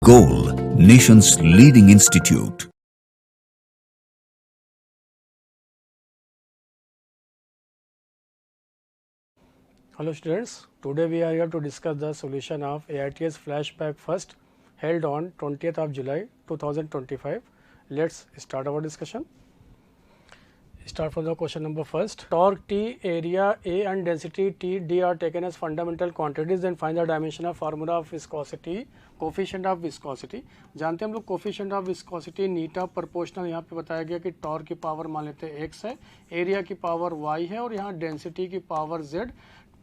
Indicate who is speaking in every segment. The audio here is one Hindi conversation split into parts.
Speaker 1: Goal, nation's leading institute.
Speaker 2: Hello students, today we are here to discuss the solution of AITS Flashback First held on 20th of July 2025. Let's start our discussion. Start from the question number first. Torque T, area A and density T, D are taken as fundamental quantities, then find the dimension of formula of viscosity, coefficient of viscosity. जानते हैं हम लोग coefficient of viscosity Neeta proportional यहाँ पे बताया गया कि टॉर्क की पावर मान लेते हैं x है, एरिया की पावर y है और यहाँ डेंसिटी की पावर z.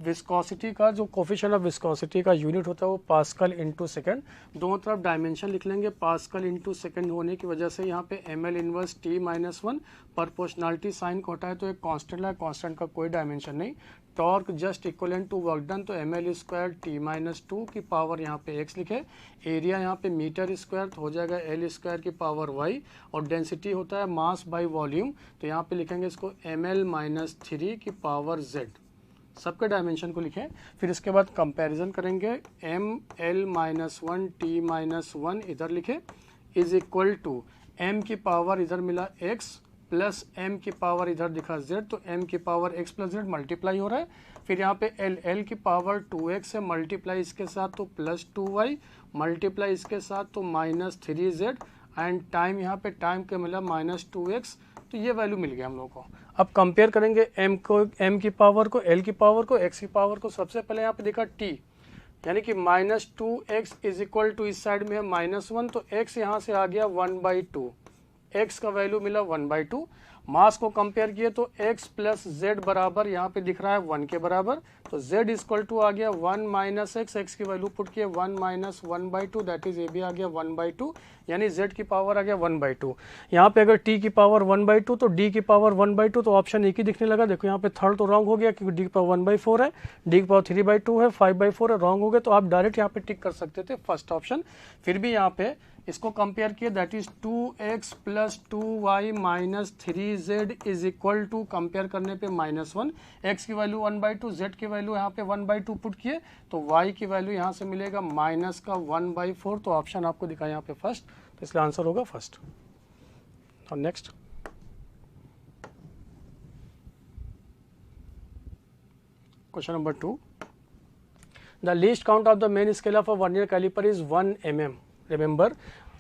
Speaker 2: विस्कोसिटी का जो कोफिशिएंट ऑफ विस्कोसिटी का यूनिट होता है वो पास्कल इंटू सेकेंड. दोनों तरफ डायमेंशन लिख लेंगे. पास्कल इंटू सेकेंड होने की वजह से यहाँ पे M L inverse T minus one. Proportionality sign को हटाए तो एक कांस्टेंट है, कांस्टेंट का कोई डायमेंशन नहीं. Torque just equivalent to work done, तो M L square T minus two की पावर यहाँ पे एक्स लिखे. एरिया यहाँ पे मीटर स्क्वायर तो हो जाएगा एल स्क्वायर की पावर वाई. और डेंसिटी होता है मास बाई वॉल्यूम, तो यहाँ पे लिखेंगे इसको एम एल माइनस थ्री की पावर जेड. सबके डायमेंशन को लिखें. फिर इसके बाद कंपैरिजन करेंगे. M L minus one T minus one इधर लिखे इज इक्वल टू एम की पावर इधर मिला x प्लस एम की पावर इधर दिखा z, तो m की पावर x प्लस z मल्टीप्लाई हो रहा है. फिर यहाँ पे l की पावर 2x है, मल्टीप्लाई इसके साथ तो प्लस 2y, मल्टीप्लाई इसके साथ तो माइनस 3z एंड टाइम यहाँ पे टाइम के मिला माइनस 2x. तो ये वैल्यू मिल गया हम लोग को. अब कंपेयर करेंगे m की पावर को, l की पावर को, x की पावर को. सबसे पहले यहाँ पे देखा t यानी कि minus 2x is equal to इस साइड में है माइनस वन, तो x यहाँ से आ गया 1/2. x का वैल्यू मिला 1/2. मास को कंपेयर किए तो x प्लस जेड बराबर यहाँ पे दिख रहा है 1 के बराबर, तो z इक्वल टू आ गया 1 माइनस x की वैल्यू पुट किए 1 माइनस 1/2, दैट इज ए भी आ गया 1/2, यानी z की पावर आ गया 1/2. यहाँ पे अगर t की पावर 1/2 तो d की पावर 1/2, तो ऑप्शन एक ही दिखने लगा. देखो यहाँ पे थर्ड तो रॉन्ग हो गया क्योंकि d की पावर 1/4 है, d की पावर 3/2 है, 5/4 है, रॉन्ग हो गए. तो आप डायरेक्ट यहाँ पे टिक कर सकते थे फर्स्ट ऑप्शन. फिर भी यहाँ पे इसको कंपेयर किए, दैट इज 2x प्लस 2y minus 3z is equal to, compare करने पे माइनस वन. x की वैल्यू 1/2, z की वैल्यू यहाँ पे 1/2 पुट किए तो y की वैल्यू यहाँ से मिलेगा माइनस का 1/4. तो ऑप्शन आपको दिखा यहाँ पे फर्स्ट, तो इसलिए आंसर होगा फर्स्ट. और next question number 2. The least count of the main scale of a vernier caliper is 1 mm. Remember,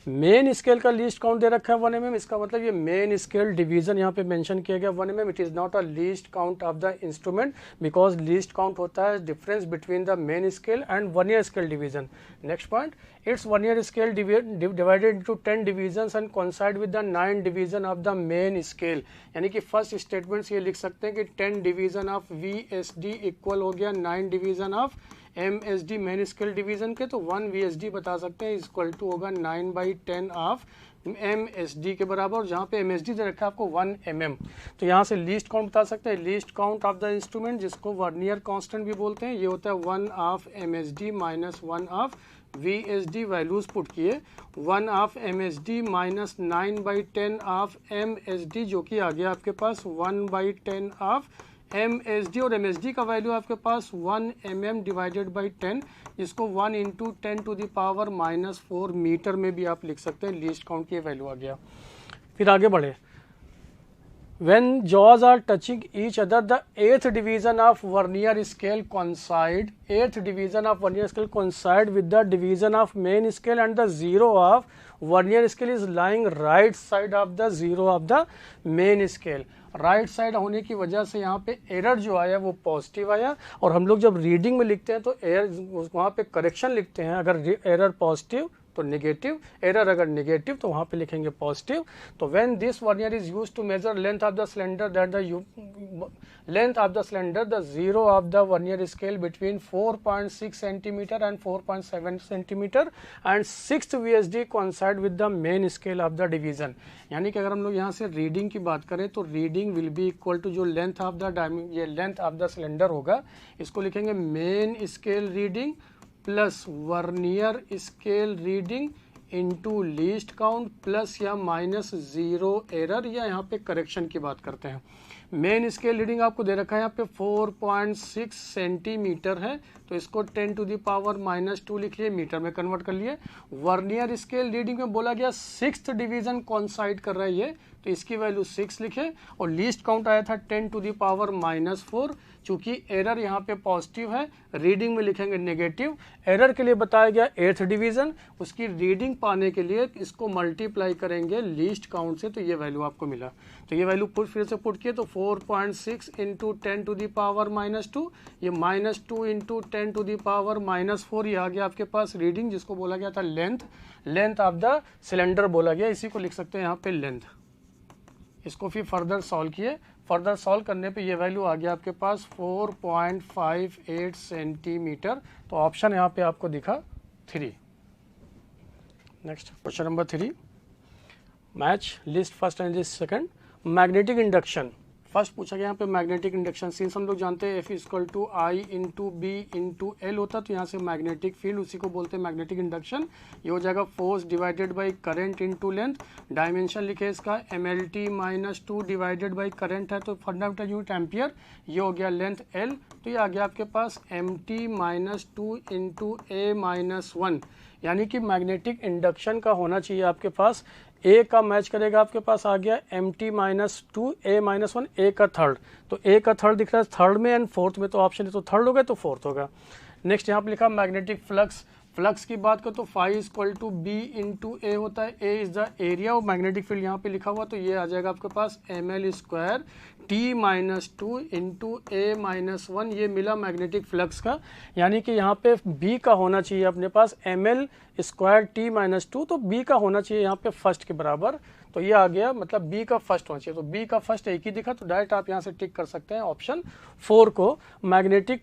Speaker 2: main scale का लीस्ट काउंट दे रखा है 1 mm. इसका मतलब ये मेन स्केल डिवीजन यहाँ पे मेंशन किया गया 1 mm. It is not a least count of the instrument because least count होता है difference between the main scale and vernier scale division. Next point, it's vernier scale divided into 10 divisions and coincide with the 9 division of the main scale. यानी कि फर्स्ट स्टेटमेंट्स ये लिख सकते हैं कि 10 डिवीजन ऑफ VSD इक्वल हो गया 9 division of MSD main scale division के, तो 1 VSD बता सकते हैं इक्वल टू होगा 9/10 ऑफ MSD के बराबर. जहाँ पे MSD दे रखा है आपको 1 mm, तो यहाँ से लीस्ट काउंट बता सकते हैं. Least count of the instrument जिसको वर्नियर कांस्टेंट भी बोलते हैं, ये होता है 1 of MSD minus 1 of VSD. Values put किए 1 of MSD minus 9/10 of MSD, जो कि आ गया आपके पास 1/10 ऑफ MSD. और MSD का वैल्यू आपके पास 1 mm डिवाइडेड बाई 10, इसको 1 into 10 to the power minus 4 metre में भी आप लिख सकते हैं. लीस्ट काउंट की वैल्यू आ गया. फिर आगे बढ़े. When jaws are touching each other, the 8th division of vernier scale coincide. 8th division of vernier scale coincide with the division of main scale, and the zero of vernier scale is lying right side of the zero of the main scale. Right side होने की वजह से यहाँ पे एरर जो आया वो पॉजिटिव आया. और हम लोग जब रीडिंग में लिखते हैं तो एरर वहाँ पे करेक्शन लिखते हैं. अगर एरर पॉजिटिव तो नेगेटिव, एरर अगर नेगेटिव तो वहाँ पे लिखेंगे पॉजिटिव. तो when this vernier is used to measure length of the cylinder, that the length of the cylinder, the zero of the vernier scale between 4.6 centimetre and 4.7 centimetre and 6th VSD coincide with the main scale of the division. यानी कि अगर हम लोग यहाँ से रीडिंग की बात करें तो reading will be equal to जो लेंथ ऑफ द ये लेंथ ऑफ द सिलेंडर होगा, इसको लिखेंगे main scale reading plus vernier scale reading into least count plus या माइनस जीरो एरर, या यहाँ पे करेक्शन की बात करते हैं. मेन स्केल रीडिंग आपको दे रखा है यहाँ पे 4.6 सेंटीमीटर है, तो इसको 10⁻⁻² लिख लिए, मीटर में कन्वर्ट कर लिए। वर्नियर स्केल रीडिंग में बोला गया 6th डिवीजन कॉन्साइड कर रहा है ये, तो इसकी वैल्यू 6 लिखे। और लीस्ट काउंट आया था 10⁻⁻4। चूंकि एरर यहाँ पे पॉजिटिव है, रीडिंग में लिखेंगे नेगेटिव। एरर के लिए बताया गया 8th डिवीजन, उसकी रीडिंग पाने के लिए इसको मल्टीप्लाई करेंगे लीस्ट काउंट से, तो ये वैल्यू आपको मिला। तो ये वैल्यू फिर से पुट किए तो 4.6 × 10⁻², ये -2 × 10⁻⁻4, ये आ गया आपके पास रीडिंग, जिसको बोला गया था लेंथ ऑफ द सिलेंडर बोला गया, इसी को लिख सकते हैं यहाँ पे लेंथ। इसको फिर फर्दर सॉल्व किए, फर्दर सॉल्व करने पे ये वैल्यू आ गया आपके पास 4.58 सेंटीमीटर। तो ऑप्शन यहाँ पे आपको दिखा 3। Next question number 3, match list first and list second. Magnetic induction first पूछा गया यहाँ पे मैग्नेटिक इंडक्शन। सिंस हम लोग जानते हैं F = I × B × L होता, तो यहाँ से मैग्नेटिक फील्ड उसी को बोलते हैं मैग्नेटिक इंडक्शन। ये हो जाएगा force divided by current into length. Dimension लिखे इसका MLT -2 डिवाइडेड बाई करंट है, तो फंडामेंटल यूनिट एम्पियर। ये हो गया लेंथ L, तो ये आ गया आपके पास MT -2 × A-1, यानी कि मैग्नेटिक इंडक्शन का होना चाहिए आपके पास ए का मैच करेगा, आपके पास आ गया MT -2 A-1, ए का थर्ड, तो ए का थर्ड दिख रहा है थर्ड में एंड फोर्थ में, तो ऑप्शन है तो थर्ड होगा तो फोर्थ होगा। नेक्स्ट यहाँ पे लिखा मैग्नेटिक फ्लक्स। फ्लक्स की बात करो तो phi = B × A होता है, A is the area of magnetic field यहाँ पे लिखा हुआ, तो ये आ जाएगा आपके पास ml² T -2 × A-1, ये मिला मैग्नेटिक फ्लक्स का। यानी कि यहाँ पे B का होना चाहिए अपने पास ml² T -2, तो B का होना चाहिए यहाँ पे फर्स्ट के बराबर, तो ये आ गया, मतलब B का फर्स्ट होना चाहिए, तो B का फर्स्ट एक ही दिखा, तो डायरेक्ट आप यहाँ से टिक कर सकते हैं ऑप्शन 4 को। मैग्नेटिक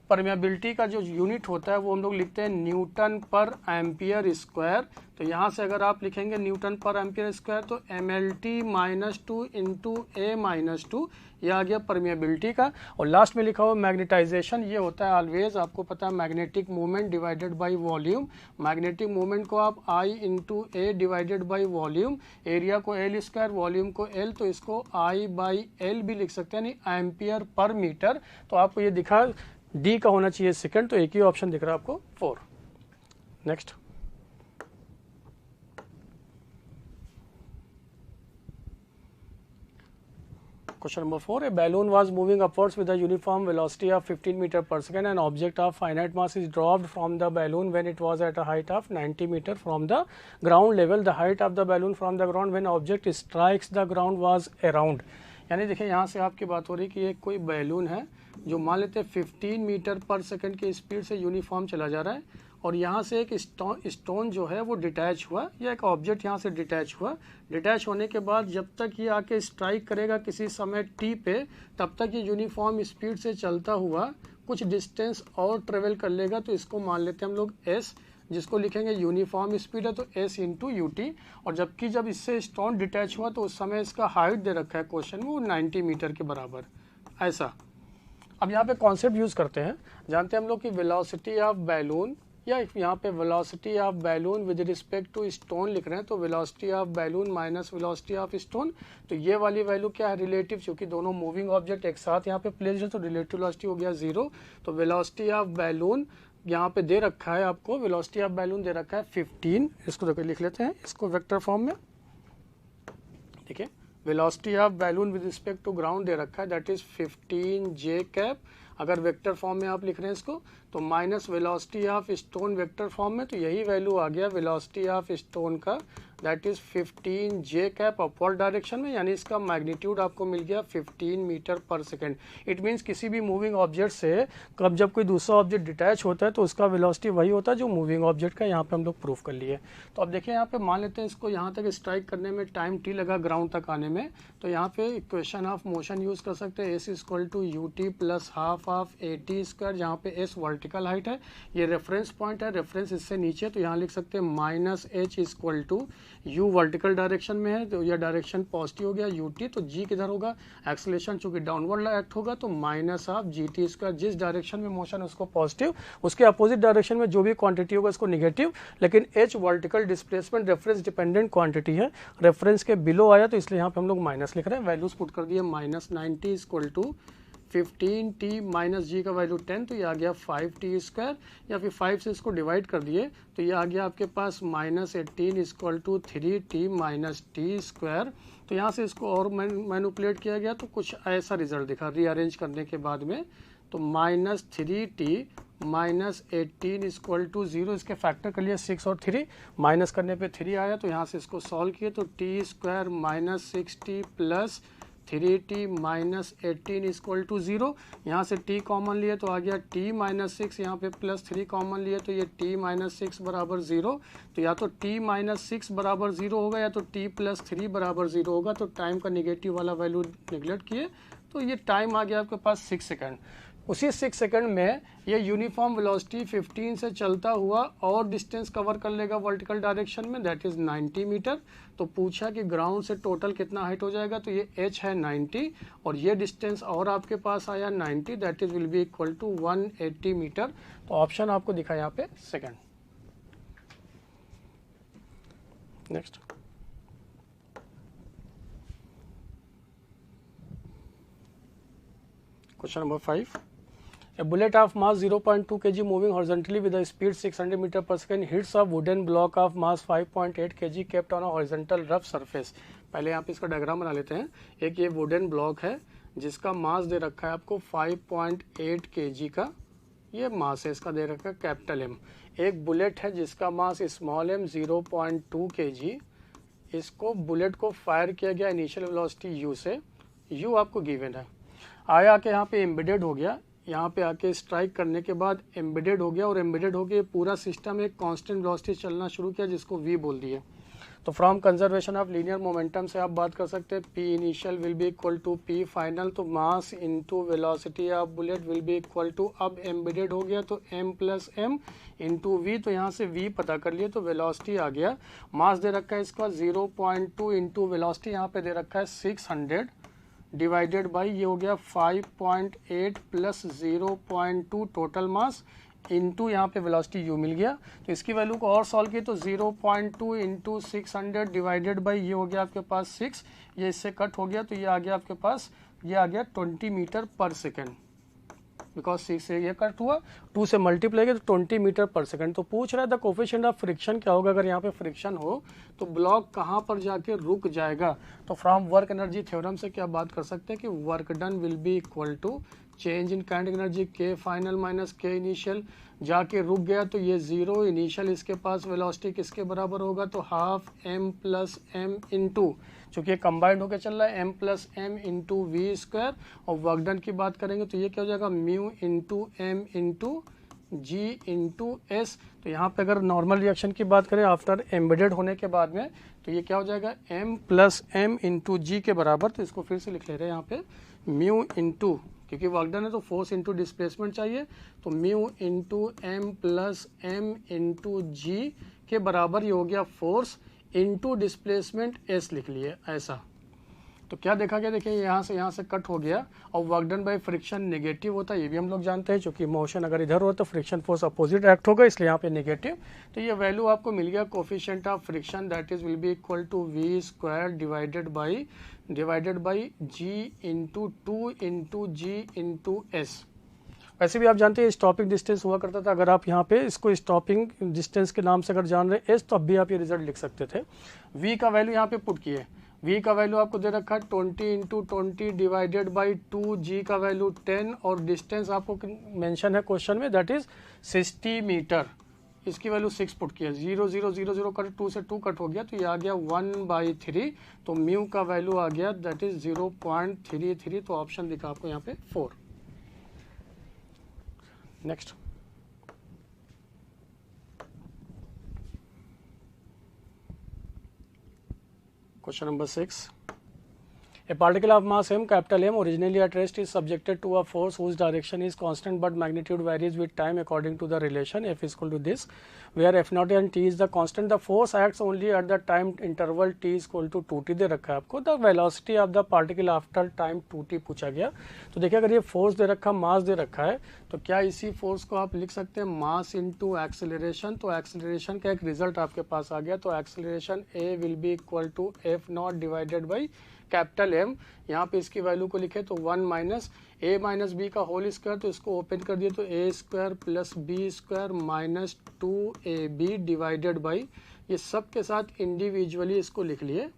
Speaker 2: परमेबिलिटी का जो यूनिट होता है वो हम लोग लिखते हैं Nm/A², तो यहाँ से अगर आप लिखेंगे Nm/A², तो MLT -2 × A-2, ये आ गया परमेबिलिटी का। और लास्ट में लिखा हुआ मैग्नेटाइजेशन, ये होता है ऑलवेज, आपको पता है magnetic movement divided by volume. Magnetic movement को आप I × A divided by volume, area को L², वॉल्यूम को L, तो इसको I/L भी लिख सकते हैं, यानी एम्पियर/मीटर। तो आपको ये दिखा डी का होना चाहिए सेकंड, तो एक ही ऑप्शन दिख रहा है आपको 4। Next Question number 4, a balloon was moving upwards with a uniform velocity of 15 meter per second. An object of finite mass is dropped from the balloon when it was at a height of 90 meter from the ground level. The height of the balloon from the ground when object strikes the ground was around. यानी देखिए यहाँ से आपकी बात हो रही है कि एक कोई बैलून है जो मान लेते हैं 15 मीटर पर सेकंड की स्पीड से यूनिफॉर्म चला जा रहा है, और यहाँ से एक स्टोन जो है वो डिटैच हुआ, या एक ऑब्जेक्ट यहाँ से डिटैच हुआ। डिटैच होने के बाद जब तक ये आके स्ट्राइक करेगा किसी समय t पे, तब तक ये यूनिफॉर्म स्पीड से चलता हुआ कुछ डिस्टेंस और ट्रेवल कर लेगा, तो इसको मान लेते हैं हम लोग s, जिसको लिखेंगे यूनिफॉर्म स्पीड है तो s × ut। और जबकि जब इससे स्टोन डिटैच हुआ तो उस समय इसका हाइट दे रखा है क्वेश्चन में, वो 90 मीटर के बराबर ऐसा। अब यहाँ पे कॉन्सेप्ट यूज़ करते हैं, जानते हैं हम लोग कि वेलोसिटी ऑफ बैलून, या यहाँ पे velocity of balloon with respect to stone लिख रहे हैं, तो velocity of balloon minus velocity of stone, तो ये वाली वैल्यू क्या है रिलेटिव, क्योंकि दोनों मूविंग ऑब्जेक्ट एक साथ यहाँ पे प्लेस्ड है, तो रिलेटिव वेलोसिटी हो गया 0। तो वेलोसिटी ऑफ बैलून यहाँ पे दे रखा है आपको, वेलोसिटी ऑफ बैलून दे रखा है 15, इसको देखो लिख लेते हैं इसको वेक्टर फॉर्म में, ठीक है। Velocity of balloon with respect to ground दे रखा है, दैट इज 15 j कैप। अगर वेक्टर फॉर्म में आप लिख रहे हैं इसको, तो minus velocity of stone vector form में, तो यही वैल्यू आ गया वेलोसिटी ऑफ स्टोन का, that is 15 j cap upward direction में, यानी इसका मैग्नीट्यूड आपको मिल गया 15 metre per second. It means किसी भी मूविंग ऑब्जेक्ट से कब जब कोई दूसरा ऑब्जेक्ट डिटैच होता है तो उसका वेलोसिटी वही होता है जो मूविंग ऑब्जेक्ट का, यहाँ पे हम लोग प्रूफ कर लिए। तो अब देखिए यहाँ पे मान लेते हैं इसको यहाँ तक स्ट्राइक करने में टाइम t लगा ग्राउंड तक आने में, तो यहाँ पे इक्वेशन ऑफ मोशन यूज कर सकते हैं, s = ut + ½ ऑफ at², जहाँ पे s वर्टिकल हाइट है, ये रेफरेंस पॉइंट है, रेफरेंस इससे नीचे, तो यहाँ लिख सकते हैं -h = u वर्टिकल डायरेक्शन में है तो यह डायरेक्शन पॉजिटिव हो गया ut, तो g किधर होगा, एक्सेलरेशन चूंकि डाउनवर्ड एक्ट होगा तो माइनस ऑफ gt स्क्वायर, जिस डायरेक्शन में मोशन उसको पॉजिटिव, उसके अपोजिट डायरेक्शन में जो भी क्वांटिटी होगा उसको नेगेटिव, लेकिन h vertical displacement reference dependent quantity है, रेफरेंस के बिलो आया तो इसलिए यहाँ पे हम लोग माइनस लिख रहे हैं, वैल्यूज पुट कर दिए, -90 इक्वल टू 15t माइनस जी का वैल्यू 10, तो ये आ गया 5t स्क्वायर, या फिर 5 से इसको डिवाइड कर दिए तो ये आ गया आपके पास -18 equal to 3t minus T square. तो यहाँ से इसको और मैनिपुलेट किया गया तो कुछ ऐसा रिजल्ट दिखा रीअरेंज करने के बाद में, तो -3t माइनस 18 इक्वल टू 0, इसके फैक्टर कर लिए 6 और 3, माइनस करने पे 3 आया, तो यहाँ से इसको सॉल्व किए तो T square minus 6t plus 3t minus 18 equal to 0, यहाँ से t कॉमन लिए तो आ गया t माइनस 6, यहाँ पे प्लस 3 कॉमन लिए तो ये t माइनस 6 बराबर 0, तो या तो t माइनस 6 बराबर 0 होगा या तो t प्लस 3 बराबर 0 होगा, तो टाइम का निगेटिव वाला वैल्यू निगलेक्ट किए तो ये टाइम आ गया आपके पास 6 सेकंड। उसी 6 सेकंड में ये यूनिफॉर्म वेलोसिटी 15 से चलता हुआ और डिस्टेंस कवर कर लेगा वर्टिकल डायरेक्शन में, दैट इज 90 मीटर। तो पूछा कि ग्राउंड से टोटल कितना हाइट हो जाएगा, तो ये h है 90 और ये डिस्टेंस और आपके पास आया 90, that is will be equal to 180 metre. तो ऑप्शन आपको दिखा यहाँ पे second. Next question number 5, a bullet of mass 0.2 kg moving horizontally with a speed 600 meter per second hits a wooden block of mass 5.8 kg kept on a horizontal rough surface। पहले यहाँ पे इसका डायग्राम बना लेते हैं। एक ये वुडन ब्लॉक है जिसका मास दे रखा है आपको 5.8 kg का, ये मास है इसका दे रखा है कैपिटल M। एक बुलेट है जिसका मास स्मॉल m 0.2 kg, इसको बुलेट को फायर किया गया इनिशियल वेलोसिटी u से, u आपको गिवन है, आया के यहाँ पे एम्बेडेड हो गया, यहाँ पे आके स्ट्राइक करने के बाद एम्बेडेड हो गया और एम्बेडेड हो गया पूरा सिस्टम एक कांस्टेंट वेलोसिटी चलना शुरू किया जिसको v बोल दिए। तो from conservation of linear momentum से आप बात कर सकते हैं p initial will be equal to p final, तो mass into velocity of bullet will be equal to, अब एम्बेडेड हो गया तो m plus m into v, तो यहाँ से v पता कर लिए तो वेलोसिटी आ गया, मास दे रखा है इसका 0.2 इंटू वेलोसिटी यहाँ पे दे रखा है 600 डिवाइडेड बाई ये हो गया 5.8 प्लस 0.2 टोटल मास इंटू यहाँ पे वेलोसिटी u मिल गया। तो इसकी वैल्यू को और सॉल्व किए तो 0.2 इंटू 600 डिवाइडेड बाई ये हो गया आपके पास 6, ये इससे कट हो गया तो ये आ गया आपके पास, ये आ गया 20 मीटर पर सेकेंड, बिकॉज 6 से ये कट हुआ, 2 से मल्टीप्लाई किया तो 20 मीटर पर सेकंड। तो पूछ रहा है द कोफिशिएंट ऑफ फ्रिक्शन क्या होगा, अगर यहाँ पे फ्रिक्शन हो तो ब्लॉक कहाँ पर जाके रुक जाएगा। तो फ्रॉम वर्क एनर्जी थ्योरम से क्या बात कर सकते हैं कि work done will be equal to change in kinetic energy K final minus K initial, जाके रुक गया तो ये 0 इनिशियल, इसके पास वेलोसिटी किसके बराबर होगा तो half m plus M into, चूँकि कंबाइंड होकर चल रहा है m plus M into V square, और वर्क डन की बात करेंगे तो ये क्या हो जाएगा म्यू इंटू एम इंटू जी इंटू एस। तो यहाँ पे अगर नॉर्मल रिएक्शन की बात करें आफ्टर एम्बेडेड होने के बाद में तो ये क्या हो जाएगा m plus M into g के बराबर, तो इसको फिर से लिख ले रहे हैं यहाँ पे म्यू इंटू, क्योंकि वर्क डन है तो फोर्स इंटू डिस्प्लेसमेंट चाहिए, तो mu into M plus M into g के बराबर ये हो गया फोर्स इंटू डिस्प्लेसमेंट एस लिख लिए ऐसा। तो क्या देखा गया, देखिए यहाँ से कट हो गया और work done by friction negative होता है, ये भी हम लोग जानते हैं, क्योंकि मोशन अगर इधर हो तो फ्रिक्शन फोर्स अपोजिट एक्ट होगा, इसलिए यहाँ पे नेगेटिव। तो ये वैल्यू आपको मिल गया coefficient of friction, that is will be equal to V square divided by G into 2 into ji into S. वैसे भी आप जानते हैं स्टॉपिंग डिस्टेंस हुआ करता था, अगर आप यहाँ पे इसको स्टॉपिंग डिस्टेंस के नाम से अगर जान रहे एस तो अब भी आप ये रिजल्ट लिख सकते थे। v का वैल्यू यहाँ पे पुट किए, v का वैल्यू आपको दे रखा है 20 इंटू 20 डिवाइडेड बाई 2, g का वैल्यू 10 और डिस्टेंस आपको मेंशन है क्वेश्चन में दैट इज 60 मीटर, इसकी वैल्यू 6 पुट किया, 0 0 0 0 कट 2 से 2 कट हो गया तो ये आ गया 1/3, तो म्यू का वैल्यू आ गया दैट इज 0.33, तो ऑप्शन दिखा आपको यहाँ पे 4। Next question number 6, A particle of mass m, capital M, originally at rest is subjected to a force whose direction is constant but magnitude varies with time according to the relation F is equal to this, where F naught and T is the constant. The force acts only at the time interval T is equal to 2T दे रखा है आपको. The velocity of the particle after time 2T पूछा गया. तो देखिए अगर ये फोर्स दे रखा, मास दे रखा है, तो क्या इसी फोर्स को आप लिख सकते हैं मास इंटू एक्सेलरेशन. तो एक्सेलरेशन का एक रिजल्ट आपके पास आ गया. तो acceleration A will be equal to F naught divided by capital M. यहाँ पे इसकी वैल्यू को लिखे तो 1 माइनस ए माइनस बी का होल स्क्वायर, तो इसको ओपन कर दिए तो A square plus B square minus 2AB divided by, ये सब के साथ इंडिविजुअली इसको लिख लिए.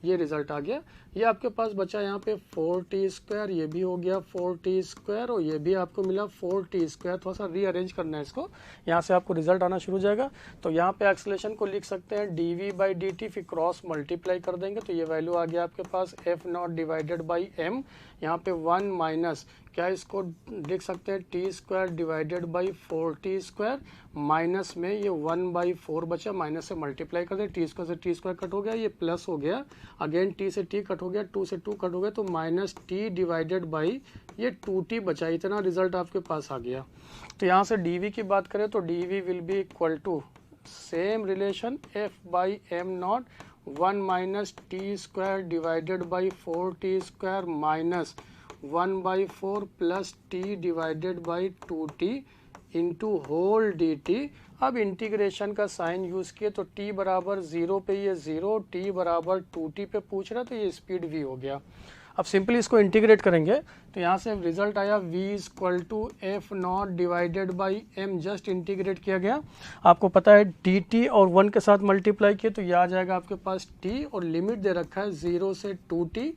Speaker 2: ये रिजल्ट आ गया. ये आपके पास बचा यहाँ पे 4t स्क्वायर, ये भी हो गया 4t स्क्वायर और ये भी आपको मिला 4t स्क्वायर. थोड़ा सा रीअरेंज करना है इसको, यहाँ से आपको रिजल्ट आना शुरू हो जाएगा. तो यहाँ पे एक्सेलरेशन को लिख सकते हैं dv बाई dt, फिर क्रॉस मल्टीप्लाई कर देंगे तो ये वैल्यू आ गया आपके पास f naught divided by m. यहाँ पे 1 माइनस क्या इसको लिख सकते हैं T square divided by 4t square, minus में ये 1/4 बचा, माइनस से मल्टीप्लाई कर दे, टी स्क्वायर से टी स्क्वायर कट हो गया, ये प्लस हो गया, अगेन टी से टी कट हो गया, 2 से 2 कट हो गया, तो माइनस टी डिवाइडेड बाई ये 2t बचा. इतना रिजल्ट आपके पास आ गया. तो यहाँ से dv की बात करें तो dv will be equal to same relation f by m naught 1 minus T square divided by 4t square minus 1/4 plus T divided by 2t into whole dt. अब इंटीग्रेशन का साइन यूज किए तो t बराबर 0 पे ये 0, t बराबर 2t पे पूछ रहा, तो ये स्पीड v हो गया. अब सिंपली इसको इंटीग्रेट करेंगे तो यहाँ से रिजल्ट आया v equal to F naught divided by m. Just integrate किया गया. आपको पता है dt और 1 के साथ मल्टीप्लाई किए तो ये आ जाएगा आपके पास t, और लिमिट दे रखा है 0 से 2t.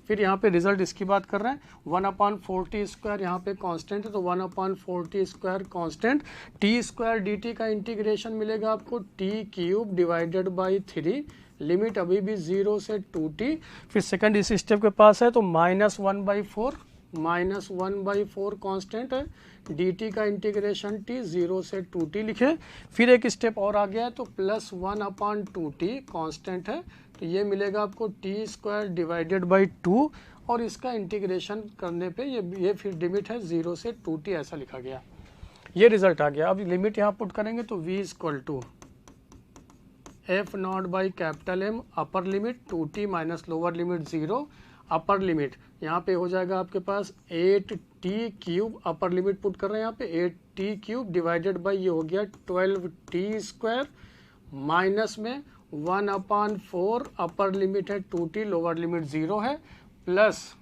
Speaker 2: फिर यहाँ पे रिजल्ट इसकी बात कर रहे हैं 1/4t स्क्वायर, यहाँ पे कांस्टेंट है तो 1/4t square constant. T square dt का इंटीग्रेशन मिलेगा आपको t cube divided by 3, limit अभी भी 0 से 2t. फिर सेकंड इस स्टेप के पास है तो -1/4 कांस्टेंट है, dt का इंटीग्रेशन t 0 से 2t लिखे. फिर एक स्टेप और आ गया है तो +1/2t कांस्टेंट है, तो ये मिलेगा आपको t स्क्वायर डिवाइडेड बाई 2, और इसका इंटीग्रेशन करने पे ये फिर लिमिट है 0 से 2t, ऐसा लिखा गया. ये रिजल्ट आ गया. अब लिमिट यहाँ पुट करेंगे तो v equal to F naught by capital M upper limit 2t minus lower limit 0, upper limit यहाँ पे हो जाएगा आपके पास 8t cube, upper limit put कर रहे हैं यहाँ पे 8t क्यूब डिवाइडेड बाई ये हो गया 12t स्क्वायर, माइनस में 1/4, अपर लिमिट है 2t, लोअर लिमिट 0 है, प्लस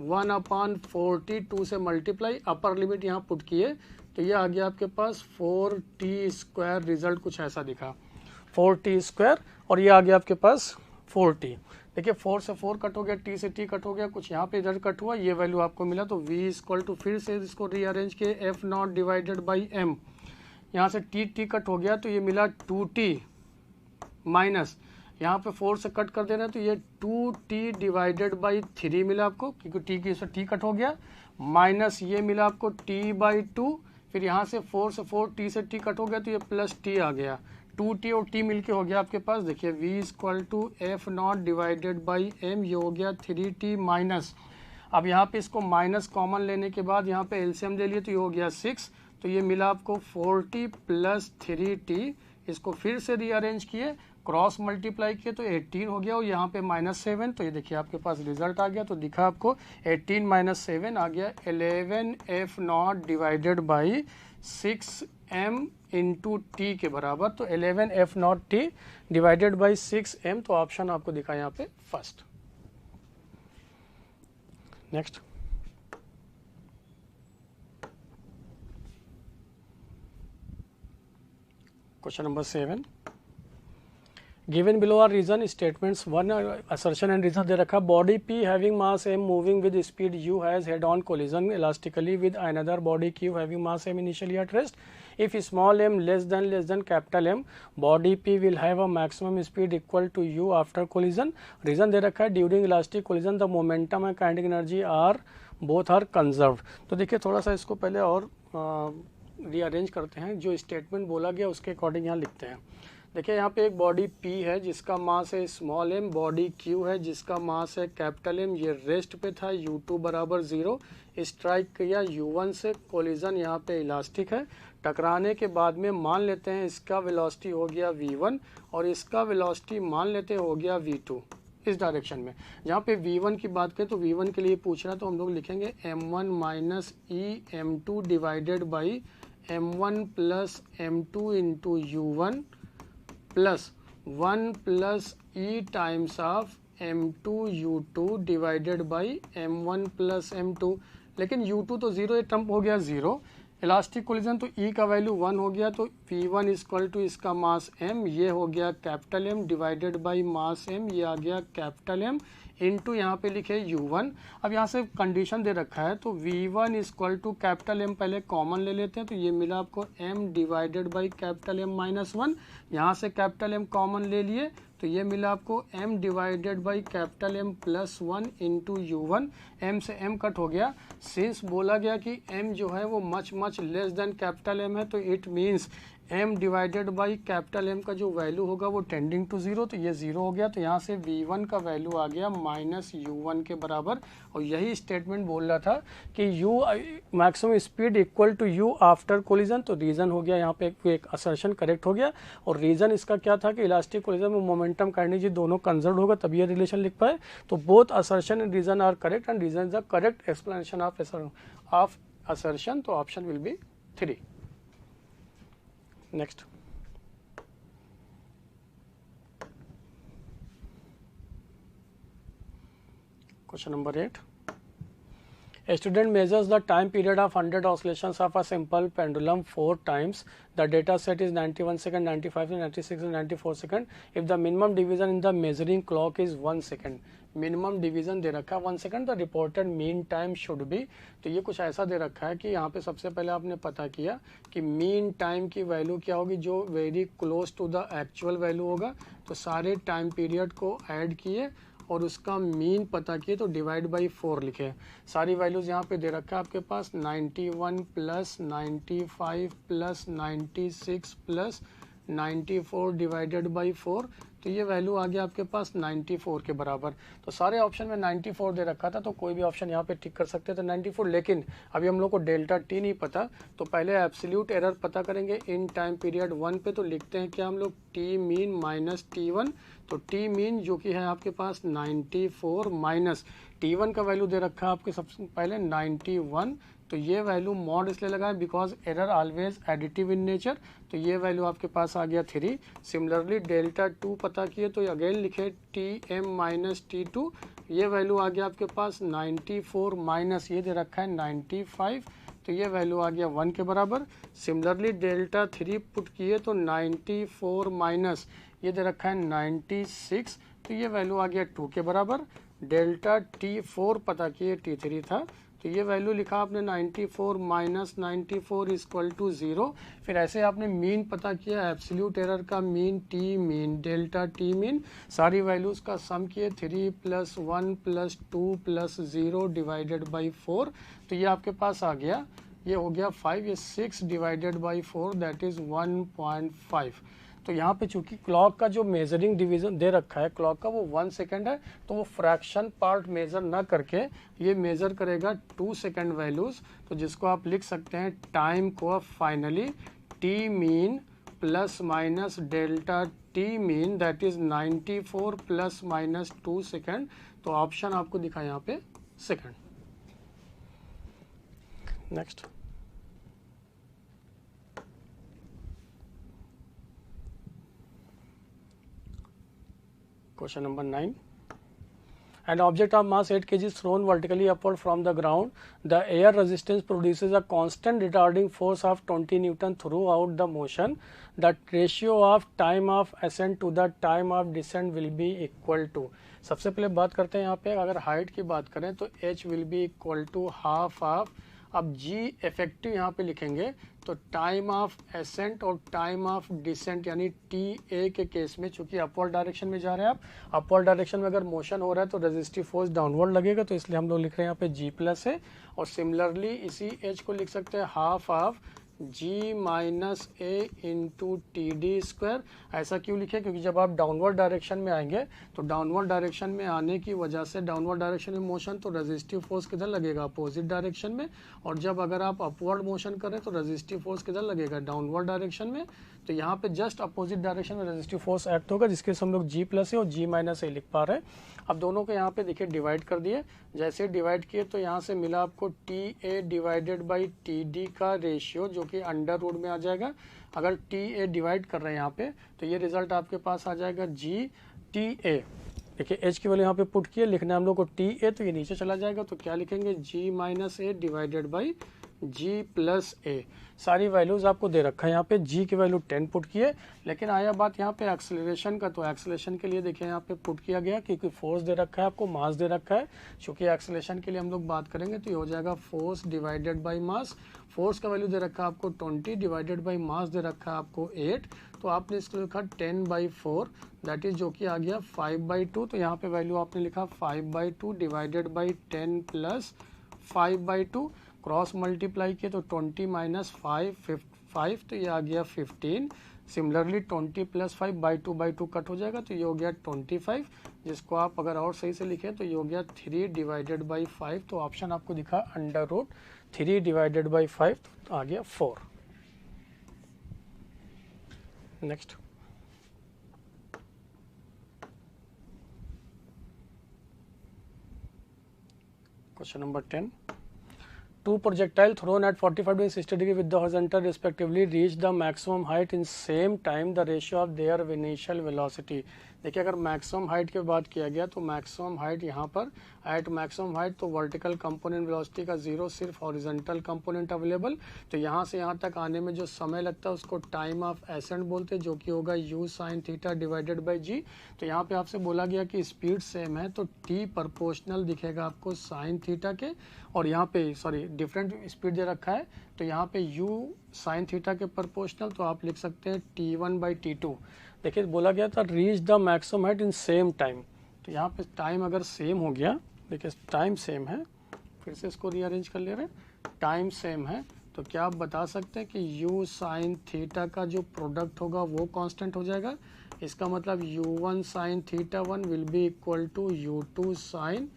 Speaker 2: 1/4t 2 से मल्टीप्लाई, अपर लिमिट यहाँ पुट किए तो ये आ गया आपके पास 4t स्क्वायर. रिजल्ट कुछ ऐसा दिखा 4t स्क्वायर, और ये आ गया आपके पास 4t. देखिए 4 से 4 कट हो गया, t से t कट हो गया, कुछ यहाँ पे इधर कट हुआ, ये वैल्यू आपको मिला. तो v इक्वल टू फिर से इसको रीअरेंज किए f naught divided by m, यहाँ से t कट हो गया तो ये मिला 2t माइनस यहाँ पे 4 से कट कर दे रहे हैं तो ये 2t डिवाइडेड बाई 3 मिला आपको, क्योंकि t की से t कट हो गया, माइनस ये मिला आपको t बाई 2. फिर यहाँ से 4 से 4 t से t कट हो गया तो ये प्लस t आ गया, 2t और t मिलके हो गया आपके पास. देखिए v equal to F naught divided by m, ये हो गया 3t माइनस. अब यहाँ पे इसको माइनस कॉमन लेने के बाद यहाँ पे एलसीएम ले लिए तो ये हो गया 6, तो ये मिला आपको 4t प्लस 3t. इसको फिर से रीअरेंज किए, क्रॉस मल्टीप्लाई किए तो 18 हो गया, और यहाँ पे -7, तो ये देखिए आपके पास रिजल्ट आ गया. तो दिखा आपको 18 - 7 आ गया 11f not divided by 6m into T के बराबर. तो 11f not T divided by 6m, तो ऑप्शन आपको दिखा यहाँ पे first. Next question number 7. Given below are reason statements. One assertion and reason दे रखा. Body P having mass m moving with speed u has head-on collision elastically with another body Q having mass m initially at rest. If small m less than capital M, body P will have a maximum speed equal to u after collision. Reason दे रखा है during elastic collision the momentum and kinetic energy are both are conserved. तो देखिए थोड़ा सा इसको पहले और रीअरेंज करते हैं, जो स्टेटमेंट बोला गया उसके अकॉर्डिंग यहाँ लिखते हैं. देखिए यहाँ पे एक बॉडी P है जिसका मास है स्मॉल m, बॉडी Q है जिसका मास है कैपिटल M, ये रेस्ट पे था, U2 बराबर 0, स्ट्राइक किया U1 से, कोलिजन यहाँ पे इलास्टिक है, टकराने के बाद में मान लेते हैं इसका वेलोसिटी हो गया V1 और इसका वेलोसिटी मान लेते हो गया V2 इस डायरेक्शन में। जहाँ पे V1 की बात करें तो V1 के लिए पूछ रहा तो हम लोग लिखेंगे m1 minus E m2 divided by m1 plus m2 into U1 plus 1 plus E times of m2 U2 divided by m1 plus m2। लेकिन U2 तो 0, ये टर्म हो गया 0, इलास्टिक कोलिजन तो E का वैल्यू 1 हो गया, तो V1 इक्वल टू इसका मास M, ये हो गया capital M divided by mass M, ये आ गया कैपिटल M इनटू यहाँ पे लिखे U1। अब यहाँ से कंडीशन दे रखा है तो V1 equal to capital M पहले कॉमन ले लेते हैं, तो ये मिला आपको M divided by capital M minus 1, यहाँ से कैपिटल M कॉमन ले लिए तो ये मिला आपको M divided by capital M plus 1 into U1। M से M कट हो गया, सिंस बोला गया कि M जो है वो much less than capital M है, तो it means M divided by capital M का जो वैल्यू होगा वो टेंडिंग टू 0, तो ये 0 हो गया, तो यहाँ से V1 का वैल्यू आ गया माइनस U1 के बराबर। और यही स्टेटमेंट बोल रहा था कि U maximum speed equal to U after collision, तो रीज़न हो गया यहाँ पे एक असर्शन करेक्ट हो गया। और रीज़न इसका क्या था कि इलास्टिक कोलिजन में मोमेंटम एनर्जी दोनों कंजर्व होगा तभी ये रिलेशन लिख पाए। तो both assertion and reason are correct and reason is the correct explanation of assertion, तो option will be 3। Next, question number 8. A student measures the time period of 100 oscillations of a simple pendulum 4 times. The data set is 91 second, 95 second, 96 and 94 second. If the minimum division in the measuring clock is 1 second, minimum division दे रखा है 1 second, the reported mean time should be. तो ये कुछ ऐसा दे रखा है कि यहाँ पे सबसे पहले आपने पता किया कि मीन टाइम की वैल्यू क्या होगी, जो very close to the actual value होगा। तो सारे टाइम पीरियड को ऐड किए और उसका मीन पता किए तो डिवाइड बाई 4 लिखे। सारी वैल्यूज़ यहाँ पे दे रखा है आपके पास 91 plus 95 plus 96 plus 94 divided by 4, तो ये वैल्यू आ गया आपके पास 94 के बराबर। तो सारे ऑप्शन में 94 दे रखा था, तो कोई भी ऑप्शन यहाँ पे टिक कर सकते थे 94। लेकिन अभी हम लोग को डेल्टा टी नहीं पता, तो पहले एब्सोल्यूट एरर पता करेंगे इन टाइम पीरियड 1 पे। तो लिखते हैं क्या हम लोग टी मीन माइनस T1, तो टी मीन जो कि है आपके पास 94 माइनस T1 का वैल्यू दे रखा है आपके सबसे पहले 91, तो ये वैल्यू मॉड इसलिए लगा है because error always additive in nature, तो ये वैल्यू आपके पास आ गया 3। सिमिलरली डेल्टा 2 पता किए तो अगेन लिखे Tm माइनस T2, ये वैल्यू आ गया आपके पास 94 माइनस ये दे रखा है 95, तो ये वैल्यू आ गया 1 के बराबर। सिमिलरली डेल्टा 3 पुट किए तो 94 माइनस ये दे रखा है 96, तो ये वैल्यू आ गया 2 के बराबर। डेल्टा T4 पता किए T3 था, तो ये वैल्यू लिखा आपने 94 माइनस 94 इक्वल टू 0। फिर ऐसे आपने मीन पता किया, एब्सोल्यूट एरर का mean T mean delta T mean, सारी वैल्यूज़ का सम किए 3 plus 1 plus 2 plus 0 divided by 4, तो ये आपके पास आ गया, ये हो गया 5, ये 6 डिवाइडेड बाई 4 दैट इज़ 1.5। तो यहाँ पे चूंकि क्लॉक का जो मेजरिंग डिवीजन दे रखा है क्लॉक का वो 1 सेकेंड है, तो वो फ्रैक्शन पार्ट मेजर ना करके ये मेजर करेगा 2 सेकेंड वैल्यूज, तो जिसको आप लिख सकते हैं टाइम को finally T mean plus minus delta T mean that is 94 plus minus 2 second. तो ऑप्शन आपको दिखा यहाँ पे second. Next, question number 9. An object of mass 8 kg is thrown vertically upward from the ground. The air resistance produces a constant retarding force of 20 Newton throughout the motion. The ratio of time of ascent to the time of descent will be equal to. सबसे पहले बात करते हैं यहाँ पे, अगर हाइट की बात करें तो h will be equal to half of, अब g इफेक्टिव यहाँ पे लिखेंगे तो टाइम ऑफ एसेंट और टाइम ऑफ डिसेंट यानी टी ए के केस में चूंकि अपवर्ड डायरेक्शन में जा रहे हैं आप, अपवर्ड डायरेक्शन में अगर मोशन हो रहा है तो रेजिस्टिव फोर्स डाउनवर्ड लगेगा, तो इसलिए हम लोग लिख रहे हैं यहाँ पे g प्लस है। और सिमिलरली इसी h को लिख सकते हैं half of g minus A into T D square. ऐसा क्यों लिखे? क्योंकि जब आप डाउनवर्ड डायरेक्शन में आएंगे तो डाउनवर्ड डायरेक्शन में आने की वजह से डाउनवर्ड डायरेक्शन में मोशन तो रेजिस्टिव फोर्स किधर लगेगा? अपोजिट डायरेक्शन में। और जब अगर आप अपवर्ड मोशन करें तो रेजिस्टिव फोर्स किधर लगेगा? डाउनवर्ड डायरेक्शन में। तो यहाँ पे जस्ट अपोजिट डायरेक्शन में रेजिस्टिव फोर्स एक्ट होगा, जिसके हम लोग g प्लस ए और g माइनस ए लिख पा रहे हैं। अब दोनों को यहाँ पे देखिए डिवाइड कर दिए। जैसे डिवाइड किए तो यहाँ से मिला आपको T A divided by T D का रेशियो, जो कि अंडर रूट में आ जाएगा। अगर टी ए डिवाइड कर रहे हैं यहाँ पे तो ये रिजल्ट आपके पास आ जाएगा जी टी ए। देखिए एच की वैल्यू यहाँ पे पुट किए, लिखना है हम लोग को टी ए, तो ये नीचे चला जाएगा। तो क्या लिखेंगे? जी minus a divided by g plus a. सारी वैल्यूज आपको दे रखा है। यहाँ पे जी की वैल्यू 10 पुट किए, लेकिन आया बात यहाँ पे एक्सेलरेशन का। तो एक्सेलरेशन के लिए देखिए यहाँ पे पुट किया गया, क्योंकि फोर्स दे रखा है आपको, मास दे रखा है। क्योंकि एक्सेलरेशन के लिए हम लोग बात करेंगे तो ये हो जाएगा force divided by mass. Force का वैल्यू दे रखा है आपको 20 डिवाइडेड बाई मास दे रखा है आपको 8। तो आपने इसको लिखा 10/4, दैट इज जो कि आ गया 5/2। तो यहाँ पे वैल्यू आपने लिखा 5/2 divided by 10 plus 5/2। Cross multiply किए तो 20 माइनस 5 तो ये आ गया 15। सिमिलरली 20 प्लस 5/2 कट हो जाएगा, तो ये हो गया 25, जिसको आप अगर और सही से लिखें तो ये हो गया 3 डिवाइडेड बाई 5। तो ऑप्शन आपको दिखा अंडर रूट 3 डिवाइडेड बाई 5, तो आ गया 4। Next question number 10। Two projectile thrown at 45 degree 60 degree with the horizontal respectively reach the maximum height in same time the ratio of their initial velocity। देखिए अगर मैक्सिमम हाइट की बात किया गया तो मैक्सिमम हाइट यहाँ पर एट मैक्सिमम हाइट तो वर्टिकल कंपोनेंट वेलोसिटी का 0, सिर्फ हॉरिजॉन्टल कंपोनेंट अवेलेबल। तो यहाँ से यहाँ तक आने में जो समय लगता है उसको टाइम ऑफ एसेंट बोलते हैं, जो कि होगा u sine theta divided by g। तो यहाँ पे आपसे बोला गया कि स्पीड सेम है तो t प्रोपोर्शनल दिखेगा आपको साइन थीटा के, और यहाँ पे सॉरी डिफरेंट स्पीड दे रखा है तो यहाँ पे u साइन थीटा के प्रोपोर्शनल, तो आप लिख सकते हैं t1/t2। देखिए बोला गया था reach the maximum height in same time, तो यहाँ पे टाइम अगर सेम हो गया, देखिए टाइम सेम है, फिर से इसको रीअरेंज कर ले रहे हैं, टाइम सेम है तो क्या आप बता सकते हैं कि u साइन थीटा का जो प्रोडक्ट होगा वो कांस्टेंट हो जाएगा। इसका मतलब u1 sine theta 1 will be equal to u2 sine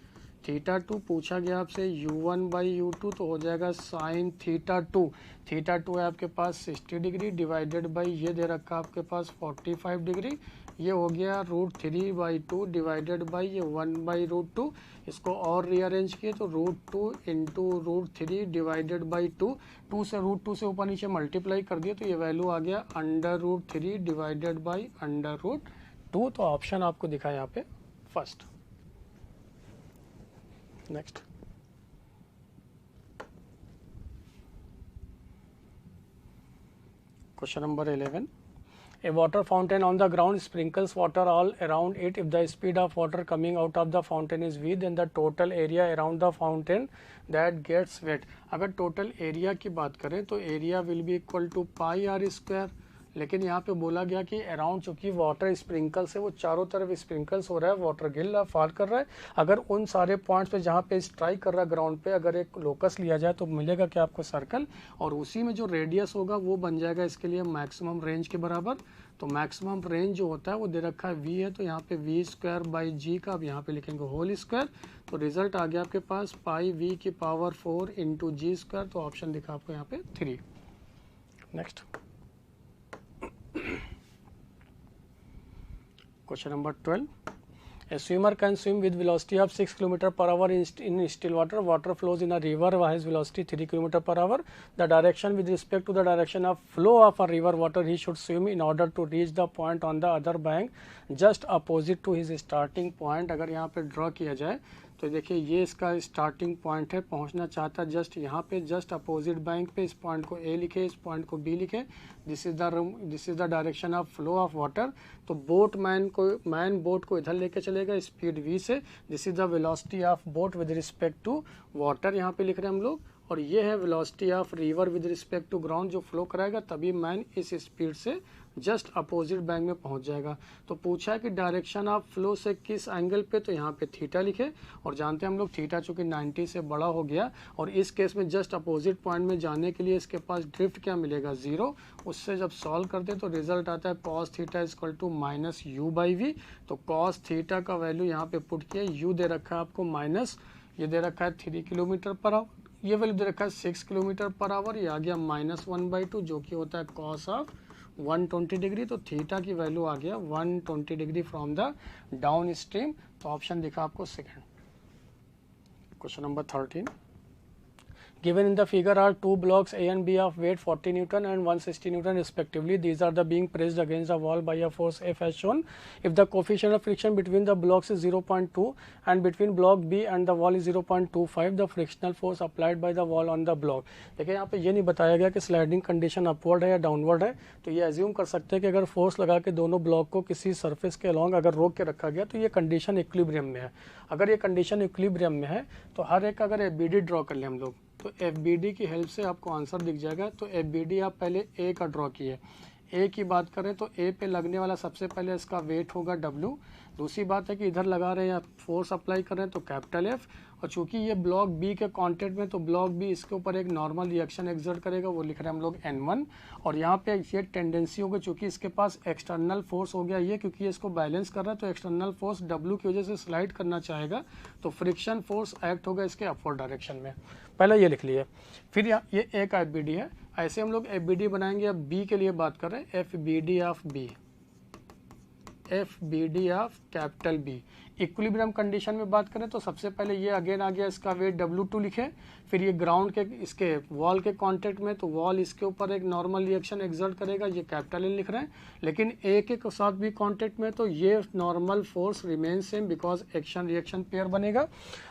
Speaker 2: theta 2। पूछा गया आपसे u1/u2 तो हो जाएगा साइन थीटा 2। थीटा 2 है आपके पास 60 डिग्री डिवाइडेड बाई ये दे रखा आपके पास 45 डिग्री। ये हो गया √3/2 डिवाइडेड बाई ये 1/√2। इसको और रीअरेंज किए तो √2 इंटू √3 डिवाइडेड बाई 2। 2 से √2 से ऊपर नीचे मल्टीप्लाई कर दिए तो ये वैल्यू आ गया अंडर√3 डिवाइडेड बाई अंडर√2। तो ऑप्शन आपको दिखा यहाँ पे first. Next question number 11। A water fountain on the ground sprinkles water all around it. If the speed of water coming out of the fountain is v, then the total area around the fountain that gets wet। अगर टोटल एरिया की बात करें तो area will be equal to pi R square, लेकिन यहाँ पे बोला गया कि अराउंड चूंकि वाटर स्प्रिंकल्स है वो चारों तरफ स्प्रिंकल्स हो रहा है, वाटर गिर रहा है, फॉल कर रहा है। अगर उन सारे पॉइंट्स पे जहाँ पे स्ट्राइक कर रहा है ग्राउंड पे अगर एक लोकस लिया जाए तो मिलेगा क्या आपको सर्कल, और उसी में जो रेडियस होगा वो बन जाएगा इसके लिए मैक्सिमम रेंज के बराबर। तो मैक्सिमम रेंज जो होता है वो दे रखा है v है, तो यहाँ पे v² का अब यहाँ पे लिखेंगे होल स्क्वायर। तो रिजल्ट आ गया आपके पास पाई v⁴ इंटू g²। तो ऑप्शन दिखा आपको यहाँ पे 3। Next question number 12। A swimmer can swim with velocity of 6 km per hour in still water. Water flows in a river has velocity 3 km per hour. The direction with respect to the direction of flow of a river water he should swim in order to reach the point on the other bank just opposite to his starting point। अगर यहाँ पे ड्रॉ किया जाए तो देखिए ये इसका स्टार्टिंग पॉइंट है, पहुंचना चाहता है जस्ट यहाँ पे, जस्ट अपोजिट बैंक पे। इस पॉइंट को ए लिखे, इस पॉइंट को बी लिखे। This is the direction of flow of water. तो मैन बोट को इधर लेके चलेगा स्पीड v से। This is the velocity of boat with respect to water, यहाँ पे लिख रहे हैं हम लोग। और ये है velocity of river with respect to ground, जो फ्लो कराएगा तभी मैन इस स्पीड से जस्ट अपोजिट बैंक में पहुंच जाएगा। तो पूछा है कि डायरेक्शन ऑफ फ्लो से किस एंगल पे, तो यहाँ पे थीटा लिखे और जानते हैं हम लोग थीटा चूंकि 90 से बड़ा हो गया और इस केस में जस्ट अपोजिट पॉइंट में जाने के लिए इसके पास ड्रिफ्ट क्या मिलेगा 0। उससे जब सॉल्व करते तो रिजल्ट आता है cos theta equal to minus U by V. तो कॉस थीटा का वैल्यू यहाँ पे पुट किया, यू दे रखा है आपको माइनस, ये दे रखा है 3 किलोमीटर पर आवर, ये वैल्यू दे रखा है 6 किलोमीटर पर आवर, ये आ गया -1/2 जो कि होता है कॉस ऑफ 120 डिग्री। तो थीटा की वैल्यू आ गया 120 degree from the down stream. तो ऑप्शन दिखा आपको second. Question number 13, given in the figure are two blocks A and B of weight 40 Newton and 160 Newton respectively. These are the being pressed against the wall by a force F as shown. If the coefficient of friction between the blocks is 0.2 and between block B and the wall is 0.25, the frictional force applied by the wall on the block. देखिए यहाँ पे ये नहीं बताया गया कि स्लाइडिंग कंडीशन अपवर्ड है या डाउनवर्ड है, तो ये एज्यूम कर सकते हैं कि अगर फोर्स लगा के दोनों ब्लॉक को किसी सरफेस के अलॉन्ग अगर रोक के रखा गया तो ये कंडीशन इक्विलिब्रियम में है। अगर ये कंडीशन इक्विलिब्रियम में है तो हर एक अगर एबीडी ड्रॉ कर ले हम लोग तो एफबीडी की हेल्प से आपको आंसर दिख जाएगा। तो एफबीडी आप पहले ए का ड्रॉ किए, ए की बात करें तो ए पे लगने वाला सबसे पहले इसका वेट होगा डब्ल्यू। दूसरी बात है कि इधर लगा रहे हैं फोर्स अप्लाई कर रहे हैं तो कैपिटल एफ, और चूंकि ये ब्लॉक बी के कांटेक्ट में तो ब्लॉक बी इसके ऊपर एक नॉर्मल रिएक्शन एक्सर्ट करेगा, वो लिख रहे हैं हम लोग N1। और यहाँ पे ये टेंडेंसी होगी चूंकि इसके पास एक्सटर्नल फोर्स हो गया ये, क्योंकि ये इसको बैलेंस कर रहा है तो एक्सटर्नल फोर्स W की वजह से स्लाइड करना चाहेगा, तो फ्रिक्शन फोर्स एक्ट होगा इसके अपवर्ड डायरेक्शन में। पहले ये लिख लिए, फिर ये ए का एफबीडी है, ऐसे हम लोग एफबीडी बनाएंगे। अब बी के लिए बात कर रहे हैं, FBD of B, FBD of capital B. Equilibrium condition में बात करें तो सबसे पहले ये अगेन आ गया, इसका वेट W2 लिखे, फिर ये ग्राउंड के इसके वॉल के कांटेक्ट में तो वॉल इसके ऊपर एक नॉर्मल रिएक्शन एक्सर्ट करेगा, ये कैपिटल N लिख रहे हैं। लेकिन ए के साथ भी कांटेक्ट में तो ये normal force remain same because action reaction pair बनेगा।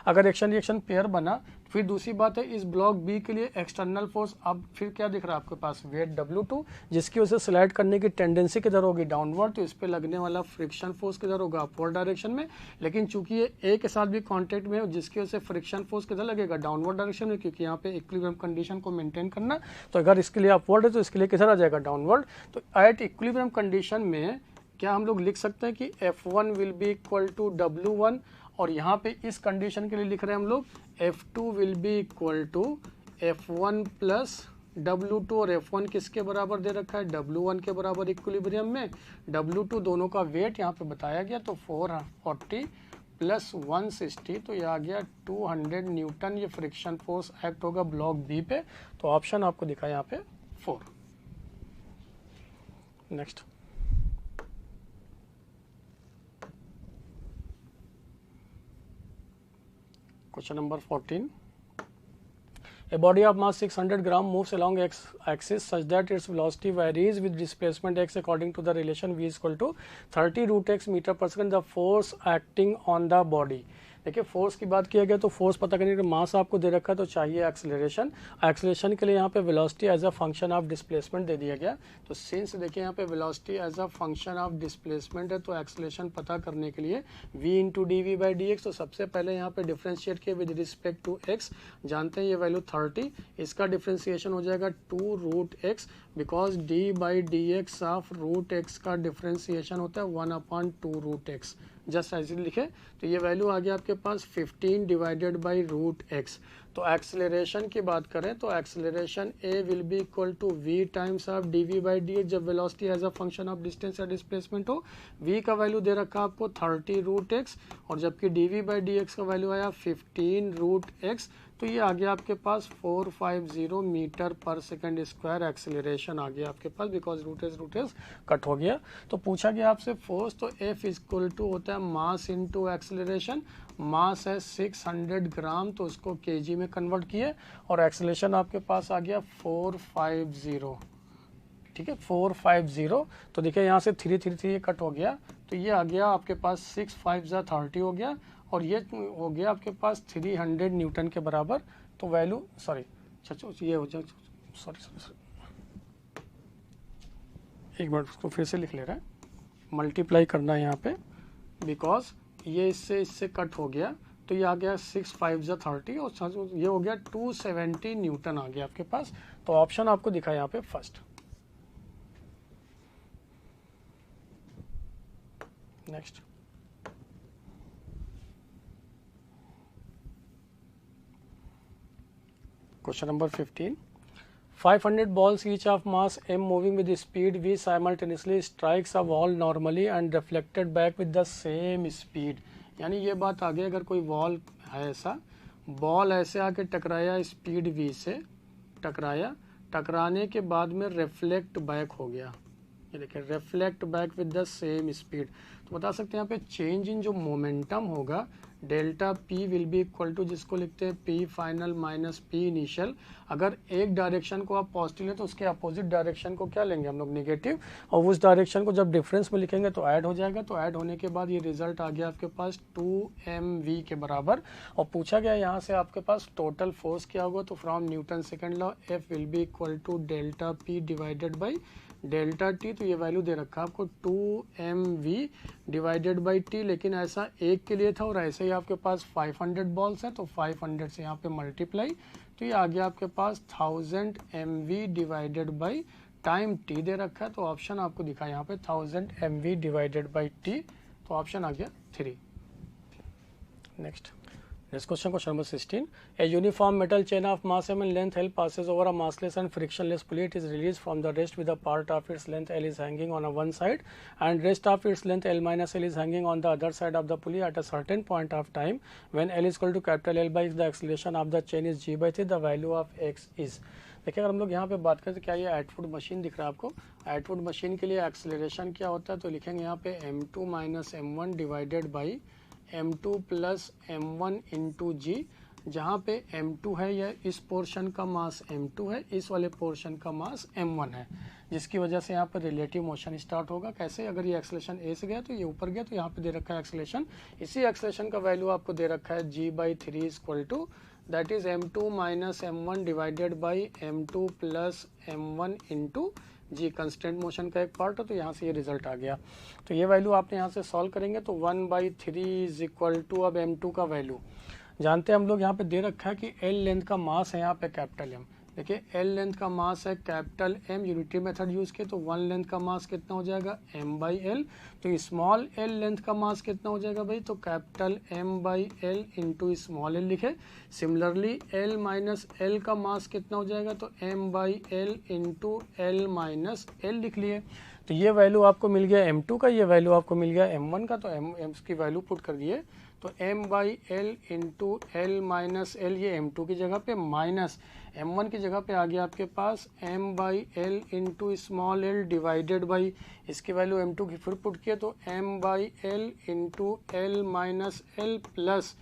Speaker 2: अगर एक्शन रिएक्शन पेयर बना, फिर दूसरी बात है इस ब्लॉक बी के लिए एक्सटर्नल फोर्स, अब फिर क्या दिख रहा है आपके पास वेट W2, जिसकी वजह से स्लाइड करने की टेंडेंसी किधर होगी डाउनवर्ड, तो इस पे लगने वाला फ्रिक्शन फोर्स किधर होगा अपवर्ड डायरेक्शन में। लेकिन चूंकि ये ए के साथ भी कांटेक्ट में है जिसकी वजह से फ्रिक्शन फोर्स किधर लगेगा डाउनवर्ड डायरेक्शन में, क्योंकि यहाँ पे इक्विलिब्रियम कंडीशन को मेंटेन करना, तो अगर इसके लिए अपवर्ड है तो इसके लिए किधर आ जाएगा डाउनवर्ड। तो एट इक्विलिब्रियम कंडीशन में क्या हम लोग लिख सकते हैं कि F1 will be equal to W1, और यहाँ पे इस कंडीशन के लिए लिख रहे हैं हम लोग F2 will be equal to F1 plus W2, और F1 किसके बराबर दे रखा है W1 के बराबर इक्विलिब्रियम में। W2 दोनों का वेट यहाँ पे बताया गया, तो 440 प्लस 160, तो ये आ गया 200 न्यूटन, ये फ्रिक्शन फोर्स एक्ट होगा ब्लॉक बी पे। तो ऑप्शन आपको दिखा यहाँ पे 4। Next, question number 14. A body of mass 600 gram moves along x axis such that its velocity varies with displacement x according to the relation v is equal to 30 root x meter per second. The force acting on the body, देखिए फोर्स की बात किया गया तो फोर्स पता करने के लिए मास आपको दे रखा है तो चाहिए एक्सेलरेशन। एक्सेलरेशन के लिए यहाँ पे velocity as a function of displacement दे दिया गया, तो सिंस देखिए यहाँ पे velocity as a function of displacement है तो एक्सेलरेशन पता करने के लिए v into d v by D x, तो सबसे पहले यहाँ पे डिफ्रेंशिएट किया विद रिस्पेक्ट टू x, जानते हैं ये वैल्यू 30, इसका डिफ्रेंशिएशन हो जाएगा 2 root X, because d by D X of root X का डिफ्रेंशिएशन होता है 1/2 रूट एक्स, जस्ट ऐसे लिखे। तो ये वैल्यू आ गया आपके पास 15 डिवाइडेड बाई रूट एक्स। तो एक्सेलरेशन की बात करें तो acceleration a will be equal to v times of d v by D x, जब velocity as a function of distance या डिस्प्लेसमेंट हो। v का वैल्यू दे रखा आपको 30 रूट एक्स, और जबकि d v by D x का वैल्यू आया 15 रूट एक्स, तो ये आ गया आपके पास 450 मीटर पर सेकंड स्क्वायर एक्सेलरेशन आ गया आपके पास, बिकॉज रूट एस कट हो गया। तो पूछा गया आपसे फोर्स, तो F इक्वल टू होता है मास इनटू एक्सेलरेशन, मास है 600 ग्राम तो उसको केजी में कन्वर्ट किए, और एक्सेलरेशन आपके पास आ गया 450, ठीक है 450। तो देखिए यहाँ से 333 कट हो गया, तो ये आ गया आपके पास 6 5 30 हो गया, और ये हो गया आपके पास 300 न्यूटन के बराबर। तो वैल्यू सॉरी ये हो जाए, सॉरी एक मिनट उसको फिर से लिख ले रहा है, मल्टीप्लाई करना है यहाँ पे, बिकॉज ये इससे कट हो गया, तो ये आ गया 6 5 30, और ये हो गया 270 न्यूटन आ गया आपके पास। तो ऑप्शन आपको दिखा यहाँ पे first. Next. Question number 15. 500 balls each of mass m moving with the speed v simultaneously strikes a wall normally and reflected back with the same speed. यानी ये बात आगे, अगर कोई वॉल है ऐसा, बॉल ऐसे आके टकराया स्पीड v से, टकराया, टकराने के बाद में रिफ्लेक्ट बैक हो गया, ये देखिए reflect back with the same speed, तो बता सकते हैं यहाँ पे चेंज इन जो मोमेंटम होगा delta P will be equal to, जिसको लिखते हैं P final minus P initial. अगर एक डायरेक्शन को आप पॉजिटिव लें तो उसके अपोजिट डायरेक्शन को क्या लेंगे हम लोग, नेगेटिव, और उस डायरेक्शन को जब डिफरेंस में लिखेंगे तो ऐड हो जाएगा। तो ऐड होने के बाद ये रिजल्ट आ गया आपके पास 2mv के बराबर, और पूछा गया यहाँ से आपके पास टोटल फोर्स क्या होगा, तो from Newton second law F will be equal to delta P divided by delta T, तो ये वैल्यू दे रखा है आपको 2mv डिवाइडेड बाई टी, लेकिन ऐसा एक के लिए था और ऐसे ही आपके पास 500 बॉल्स है तो 500 से यहाँ पे मल्टीप्लाई, तो ये आ गया आपके पास 1000 mv divided by time t दे रखा है, तो ऑप्शन आपको दिखा यहाँ पे 1000 mv डिवाइडेड बाई टी, तो ऑप्शन आ गया 3। Next question number 16. A uniform metal chain of mass m and length L passes over a massless and frictionless pulley. It is released from the rest with a part of its length L is hanging on one side and rest of its length L minus L is hanging on the other side of the pulley at a certain point of time when L is equal to capital L by the acceleration of the chain is g by 3, the value of x is. देखिए अगर हम लोग यहाँ पे बात करें तो क्या ये एटवुड मशीन दिख रहा है आपको, एटवुड मशीन के लिए एक्सेलरेशन क्या होता है, तो लिखेंगे यहाँ पे m2 minus m1 divided by m2 plus m1 into g, जहाँ पे m2 है यह इस पोर्शन का मास m2 है, इस वाले पोर्शन का मास m1 है, जिसकी वजह से यहाँ पर रिलेटिव मोशन स्टार्ट होगा। कैसे, अगर ये एक्सेलरेशन a से गया तो ये ऊपर गया, तो यहाँ पे दे रखा है एक्सेलरेशन, इसी एक्सेलरेशन का वैल्यू आपको दे रखा है g/3 equal to that is m2 minus m1 divided by m2 plus m1 into G, constant motion का एक पार्ट है, तो यहाँ से ये रिजल्ट आ गया। तो ये वैल्यू आपने यहाँ से सॉल्व करेंगे तो 1/3 इज इक्वल टू, अब m2 का वैल्यू जानते हैं हम लोग, यहाँ पे दे रखा है कि l लेंथ का मास है यहाँ पे कैपिटल M, देखिए l लेंथ का मास है capital M, unity method use किए तो 1 लेंथ का मास कितना हो जाएगा m/l, तो स्मॉल l लेंथ का मास कितना हो जाएगा भाई, तो capital m/l into small l लिखे। सिमिलरली l माइनस l का मास कितना हो जाएगा, तो m/l into l minus l लिख लिए। तो ये वैल्यू आपको मिल गया m2 का, ये वैल्यू आपको मिल गया m1 का, तो m की वैल्यू पुट कर दिए तो m/l into l minus l, ये m2 की जगह पे माइनस m1 की जगह पे आ गया आपके पास m/l into small l divided by, इसकी वैल्यू m2 की फिर पुट किए तो m/l into l minus l plus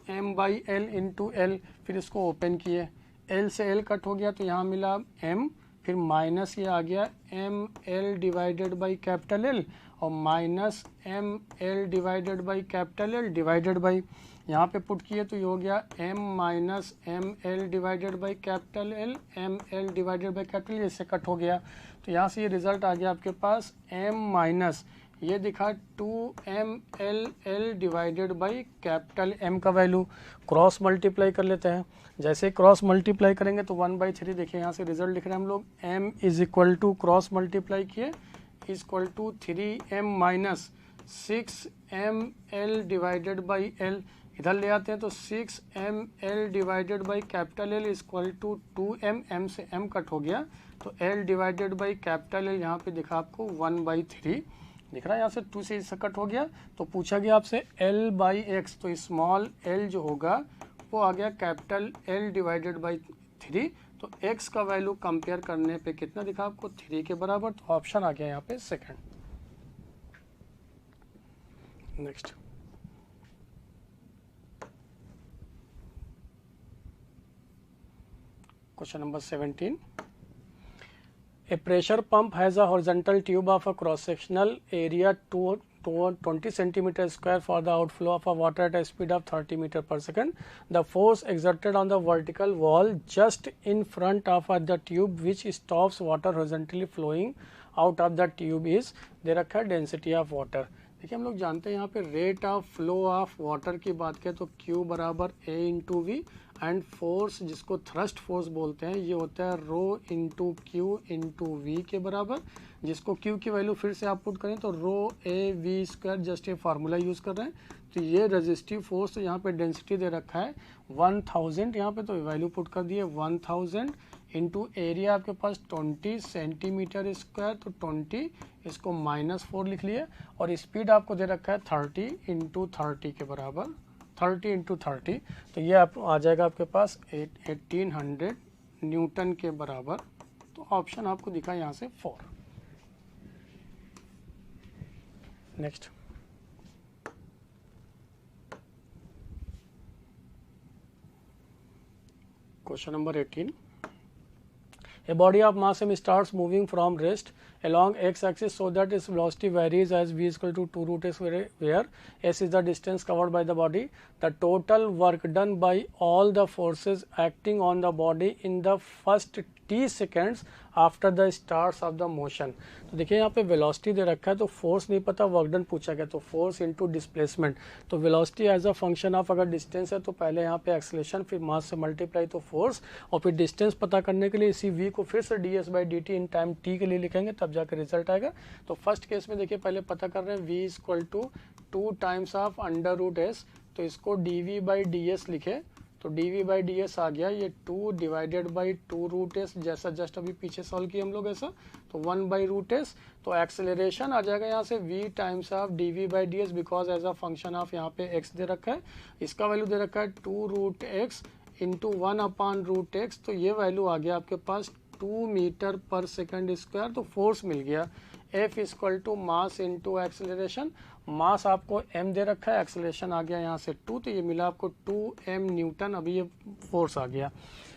Speaker 2: m/l into l, फिर इसको ओपन किए, l से l कट हो गया तो यहाँ मिला m, फिर माइनस ये आ गया ml divided by capital L और minus ml divided by capital L divided by, यहाँ पे पुट किए तो ये हो गया m minus ml divided by capital L, ml divided by capital, इससे कट हो गया। तो यहाँ से ये रिजल्ट आ गया आपके पास m माइनस ये दिखा 2mll divided by capital M का वैल्यू, क्रॉस मल्टीप्लाई कर लेते हैं। जैसे क्रॉस मल्टीप्लाई करेंगे तो 1/3, देखिए यहाँ से रिजल्ट लिख रहे हैं हम लोग m is equal to cross multiply किए is equal to 3m minus 6ml divided by l, इधर ले आते हैं तो 6ml divided by capital L is equal to 2m, m से m कट हो गया तो l divided by capital L यहाँ पे दिखा आपको 1/3 दिख रहा है, यहाँ से 2 से इससे कट हो गया। तो पूछा गया आपसे l/x, तो स्मॉल l जो होगा वो आ गया कैपिटल L डिवाइडेड बाई 3, तो x का वैल्यू कंपेयर करने पे कितना दिखा आपको 3 के बराबर, तो ऑप्शन आ गया यहाँ पे second. Next question number 17. A pressure pump has a horizontal tube of a cross-sectional area to 20 centimeter square for the outflow of a water at a speed of 30 meter per second. The force exerted on the vertical wall just in front of the tube which stops water horizontally flowing out of the tube is they रखा है डेंसिटी ऑफ वाटर। देखिए हम लोग जानते हैं यहाँ पे rate of flow of water की बात करें तो Q बराबर A into V, and force जिसको थ्रस्ट फोर्स बोलते हैं ये होता है rho into Q into V के बराबर, जिसको Q की वैल्यू फिर से आप पुट करें तो रो ए वी स्क्वायर, जस्ट ये फार्मूला यूज़ कर रहे हैं। तो ये रेजिस्टिव फोर्स, तो यहाँ पे डेंसिटी दे रखा है 1000 यहाँ पे, तो वैल्यू पुट कर दिए 1000 इंटू एरिया आपके पास 20 सेंटीमीटर स्क्वायर, तो 20 इसको -4 लिख लिए, और स्पीड आपको दे रखा है 30 इंटू 30 के बराबर, 30 इंटू 30, तो ये आप आ जाएगा आपके पास 1800 न्यूटन के बराबर। तो ऑप्शन आपको दिखा यहाँ से 4। Next question number 18। A body of mass m starts moving from rest along x-axis so that its velocity varies as v is equal to 2 root s, where s is the distance covered by the body. The total work done by all the forces acting on the body in the first t seconds after the starts of the motion. तो देखिए यहाँ पे वेलोसिटी दे रखा है, तो फोर्स नहीं पता, वर्क डन पूछा गया, तो फोर्स इनटू डिस्प्लेसमेंट, तो velocity as a function of अगर डिस्टेंस है तो पहले यहाँ पे एक्सेलरेशन, फिर मास से मल्टीप्लाई तो फोर्स, और फिर डिस्टेंस पता करने के लिए इसी v को फिर से ds/dt इन टाइम t के लिए लिखेंगे, तब जाकर रिजल्ट आएगा। तो फर्स्ट केस में देखिए पहले पता कर रहे हैं v equal to 2 times of √s, तो इसको dv/ds लिखे, तो dv/ds आ गया ये 2 डिवाइडेड बाई 2 रूट एस, जैसा जस्ट अभी पीछे सॉल्व किया हम लोग ऐसा, तो 1/√s, तो एक्सेलरेशन आ जाएगा यहाँ से v times of dv/ds, because as a function of यहाँ पे x दे रखा है, इसका वैल्यू दे रखा है 2√x इंटू 1/√x, तो ये वैल्यू आ गया आपके पास 2 मीटर पर सेकेंड स्क्वायर। तो फोर्स मिल गया F equal to mass into acceleration, mass आपको m दे रखा है, एक्सेलरेशन आ गया यहाँ से 2, तो ये मिला आपको 2m न्यूटन, अभी ये फोर्स आ गया।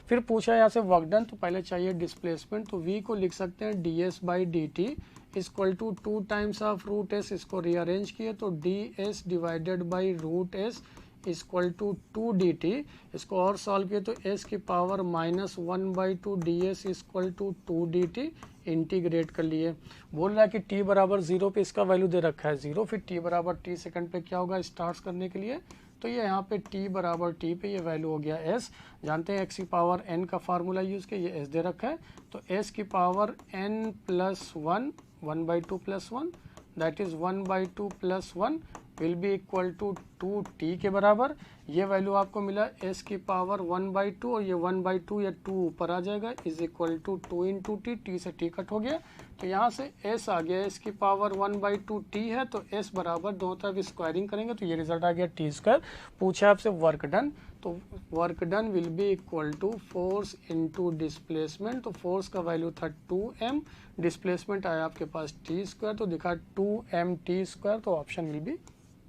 Speaker 2: फिर पूछा यहाँ से वर्क डन, तो पहले चाहिए डिस्प्लेसमेंट, तो v को लिख सकते हैं ds/dt equal to 2 times of √s, इसको रीअरेंज किए तो ds divided by √s equal to 2dt, इसको और सॉल्व किए तो s की power -1/2 ds equal to 2dt, integrate कर लिए। बोल रहा है कि t बराबर 0 पे इसका वैल्यू दे रखा है 0, फिर t बराबर t सेकंड पे क्या होगा स्टार्ट करने के लिए, तो ये यहाँ पे t बराबर t पे ये वैल्यू हो गया s, जानते हैं x की पावर n का फार्मूला यूज के, ये s दे रखा है, तो s की power n plus 1 1/2 plus 1 that is 1/2 plus 1 will be equal to 2t के बराबर। ये वैल्यू आपको मिला s की पावर 1/2, और ये 1/2 या 2 ऊपर आ जाएगा, is equal to 2 into T, T से टी कट हो गया, तो यहाँ से s आ गया, s की पावर 1/2 t है, तो s बराबर दोनों तरफ स्क्वायरिंग करेंगे तो ये रिजल्ट आ गया t स्क्वायर। पूछा आपसे वर्क डन, तो work done will be equal to force into displacement, तो फोर्स का वैल्यू था 2m, डिस्प्लेसमेंट आया आपके पास t स्क्वायर, तो दिखा 2mt स्क्वायर, तो option will be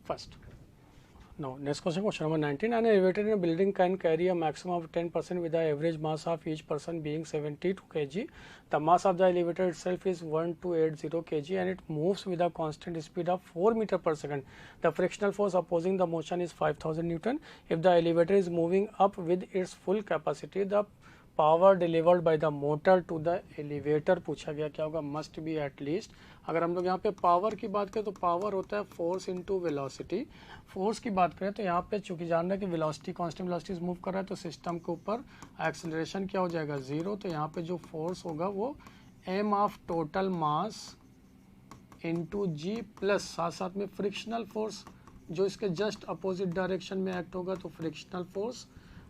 Speaker 2: first. Now next question, question number 19. An elevator in a building can carry a maximum of 10% with the average mass of each person being 72 kg. The mass of the elevator itself is 1280 kg and it moves with a constant speed of 4 meter per second. The frictional force opposing the motion is 5000 Newton. If the elevator is moving up with its full capacity, the power delivered by the motor to the elevator पूछा गया क्या होगा, मस्ट बी एट लीस्ट। अगर हम लोग यहाँ पे पावर की बात करें तो पावर होता है फोर्स इनटू वेलोसिटी। फोर्स की बात करें तो यहाँ पे चूंकि जान रहे हैं कि वेलोसिटी कांस्टेंट वेलोसिटी मूव कर रहा है तो सिस्टम के ऊपर एक्सेलरेशन क्या हो जाएगा 0, तो यहाँ पे जो फोर्स होगा वो m of total mass into g plus साथ साथ में फ्रिक्शनल फोर्स जो इसके जस्ट अपोजिट डायरेक्शन में एक्ट होगा, तो फ्रिक्शनल फोर्स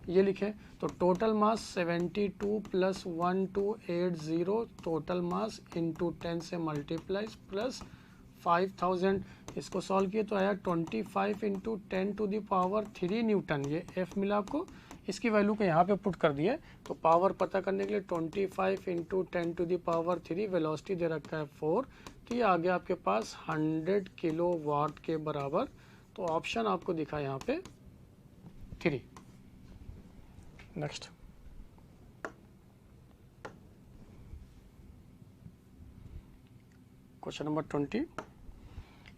Speaker 2: ये लिखे, तो total mass 72 plus 1280 total mass into 10 से मल्टीप्लाई प्लस 5000, इसको सॉल्व किए तो आया 25 into 10 to the power 3 newton, ये F मिला आपको, इसकी वैल्यू को यहाँ पे पुट कर दिए, तो पावर पता करने के लिए 25 into 10 to the power 3, velocity दे रखा है 4, तो ये आ गया आपके पास 100 किलो वाट के बराबर, तो ऑप्शन आपको दिखा यहाँ पे 3। Next, question number 20.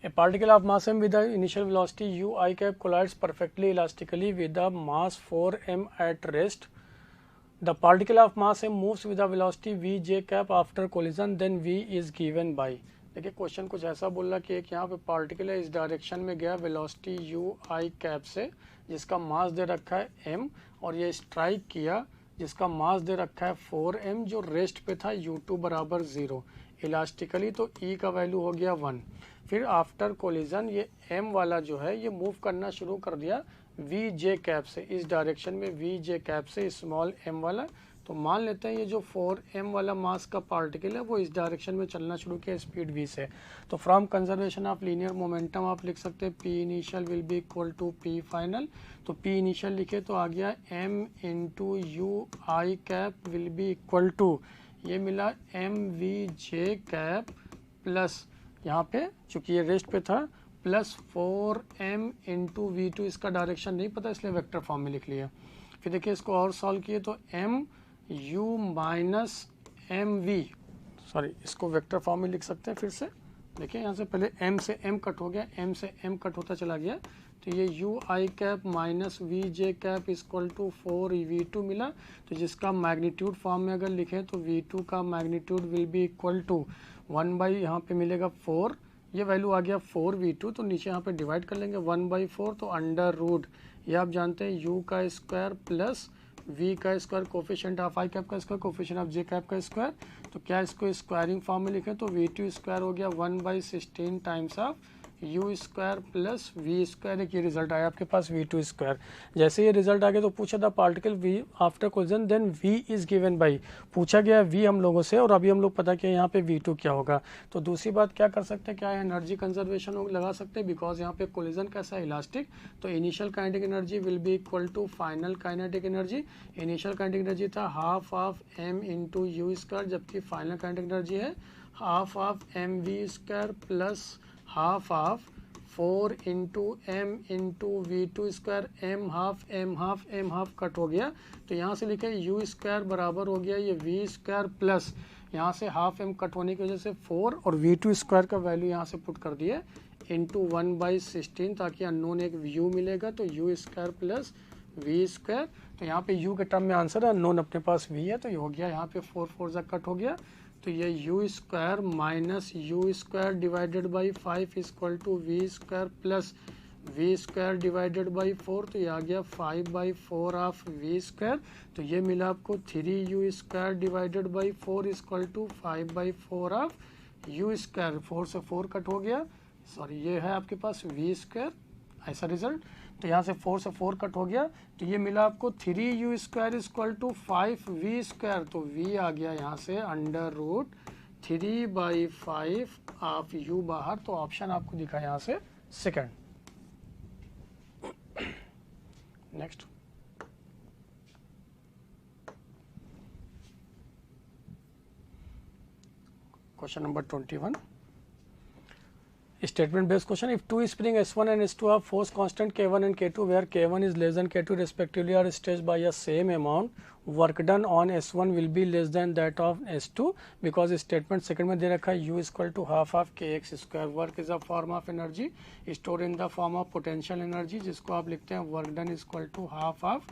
Speaker 2: A particle of mass m with the initial velocity u I cap collides perfectly elastically with the mass 4m at rest. The particle of mass M moves with the velocity V J cap after collision then V is given by. देखिए क्वेश्चन कुछ ऐसा बोल रहा कि एक यहाँ पे पार्टिकल है, इस डायरेक्शन में गया वेलोसिटी यू आई कैप से, जिसका मास दे रखा है m, और ये स्ट्राइक किया जिसका मास दे रखा है 4m, जो रेस्ट पे था u2 बराबर 0 इलास्टिकली, तो e का वैल्यू हो गया 1। फिर आफ्टर कोलिजन ये m वाला जो है ये मूव करना शुरू कर दिया वी जे कैप से, इस डायरेक्शन में वी जे कैप से स्मॉल m वाला। तो मान लेते हैं ये जो 4m वाला मास का पार्टिकल है वो इस डायरेक्शन में चलना शुरू किया स्पीड v से। तो from conservation of linear momentum आप लिख सकते हैं p initial will be equal to p final. तो p इनिशियल लिखे तो आ गया m into U I cap will be equal to, ये मिला m v j cap plus, यहाँ पे चूंकि ये रेस्ट पे था, plus 4m into we two, इसका डायरेक्शन नहीं पता इसलिए वेक्टर फॉर्म में लिख लिया। फिर देखिए इसको और सॉल्व किए तो m u minus M V, sorry इसको वेक्टर फॉर्म में लिख सकते हैं फिर से। देखिए यहाँ से पहले m से m कट हो गया, m से m कट होता चला गया, तो ये U I cap minus V J cap equal to 4v2 मिला। तो जिसका मैग्नीट्यूड फॉर्म में अगर लिखें तो v2 का magnitude will be equal to 1 by, यहाँ पे मिलेगा 4, ये वैल्यू आ गया 4v2, तो नीचे यहाँ पे डिवाइड कर लेंगे 1/4, तो अंडर रूट, ये आप जानते हैं u का स्क्वायर प्लस v का square, coefficient of i cap का square, coefficient of j cap का स्क्वायर। तो क्या इसको स्क्वायरिंग फॉर्म में लिखें तो v2 स्क्वायर हो गया 1/16 times of U square plus V square. एक ये रिजल्ट आया आपके पास v2 स्क्वायर। जैसे ये रिजल्ट आ गया तो पूछा था particle v after collision then v is given by, पूछा गया v हम लोगों से, और अभी हम लोग पता किया यहाँ पे v2 क्या होगा। तो दूसरी बात क्या कर सकते हैं, क्या एनर्जी कंजर्वेशन लगा सकते हैं, बिकॉज यहाँ पे कोलिजन कैसा है, इलास्टिक, तो initial kinetic energy will be equal to final kinetic energy. Initial kinetic energy था half of m into u square, जबकि फाइनल काइनेटिक एनर्जी है half of m v square plus half of 4 into M into we two square, m half cut हो गया, तो यहाँ से लिखे यू स्क्वायर बराबर हो गया ये वी स्क्वायर प्लस, यहाँ से हाफ एम कट होने की वजह से 4, और वी टू स्क्वायर का वैल्यू यहाँ से पुट कर दिए इंटू 1/16, ताकि अननोन एक यू मिलेगा, तो U square plus V square. तो यहाँ पे यू के टर्म में आंसर है, अननोन अपने पास वी है, तो ये हो गया यहाँ पे 4 कट हो गया, तो ये U square minus U square divided by 5 equal to V square plus V square divided by 4, तो ये आ गया 5/4 ऑफ वी स्क्वायर। तो ये मिला आपको 3u square divided by 4 equal to 5/4 of U square, 4 से 4 कट हो गया, सॉरी ये है आपके पास वी स्क्वायर, ऐसा रिजल्ट। तो यहाँ से 4 से 4 कट हो गया, तो ये मिला आपको 3u square equal to 5v square, तो v आ गया यहाँ से अंडर रूट 3/5 ऑफ u बाहर, तो ऑप्शन आपको दिखा यहाँ से second. Next question number 21, statement based question. If two spring S1 and S2 have force constant K1 and K2, where K1 is less than K2 respectively, are stretched by a same amount, work done on S1 will be less than that of S2, because statement second में दे रखा है u equal to half of kx square. Work is a form of energy stored in the form of potential energy, जिसको आप लिखते हैं work done is equal to half of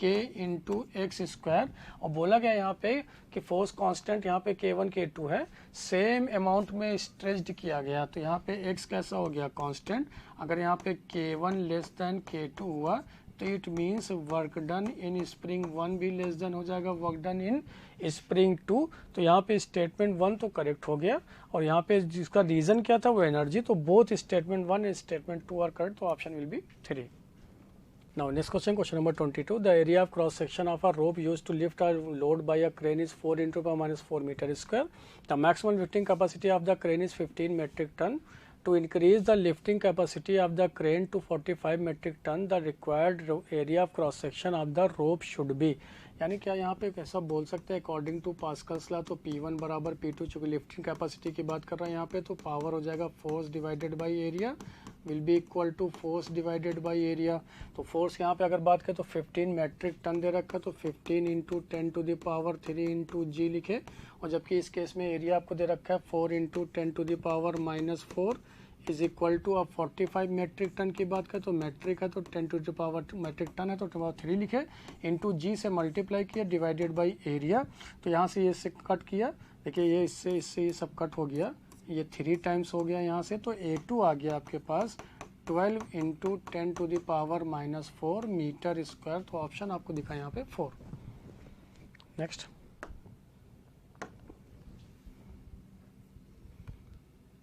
Speaker 2: k into X square. और बोला गया यहाँ पे कि फोर्स कांस्टेंट यहाँ पे k1 k2 है, सेम अमाउंट में स्ट्रेच्ड किया गया, तो यहाँ पे x कैसा हो गया कांस्टेंट। अगर यहाँ पे k1 लेस देन k2 हुआ तो it means work done in spring 1 भी लेस देन हो जाएगा वर्क डन इन स्प्रिंग 2। तो यहाँ पे स्टेटमेंट 1 तो करेक्ट हो गया, और यहाँ पे जिसका रीजन क्या था वो एनर्जी, तो both statement 1 and statement 2 are correct, तो option will be 3। Now next question, question number 22. The area of cross section of a rope used to lift a load by a crane is 4 × 10⁻⁴ meter square. The maximum lifting capacity of the crane is 15 metric ton. To increase the lifting capacity of the crane to 45 metric ton, the required area of cross section of the rope should be, यानी क्या यहाँ पे कैसा बोल सकते हैं अकॉर्डिंग टू पास्कल्स लॉ, तो P1 बराबर P2, चूँकि लिफ्टिंग कैपेसिटी की बात कर रहे हैं यहाँ पे, तो पावर हो जाएगा force divided by area will be equal to force divided by area. तो फोर्स यहाँ पे अगर बात करें तो 15 मेट्रिक टन दे रखा है, तो 15 इंटू 10⁻³ इंटू जी लिखे, और जबकि इस केस में एरिया आपको दे रखा है 4 इंटू 10⁻⁻⁴ इज इक्वल टू, अब 45 मेट्रिक टन की बात करें तो मेट्रिक है तो 10 to the power metric ton है तो 3 लिखे, इंटू जी से मल्टीप्लाई किया डिवाइडेड बाई एरिया। तो यहाँ से ये इससे कट किया, देखिए ये इससे ये सब कट हो गया, ये 3 टाइम्स हो गया यहाँ से, तो A2 आ गया आपके पास 12 into 10 to the power -4 metre square. तो ऑप्शन आपको दिखा यहाँ पे 4। Next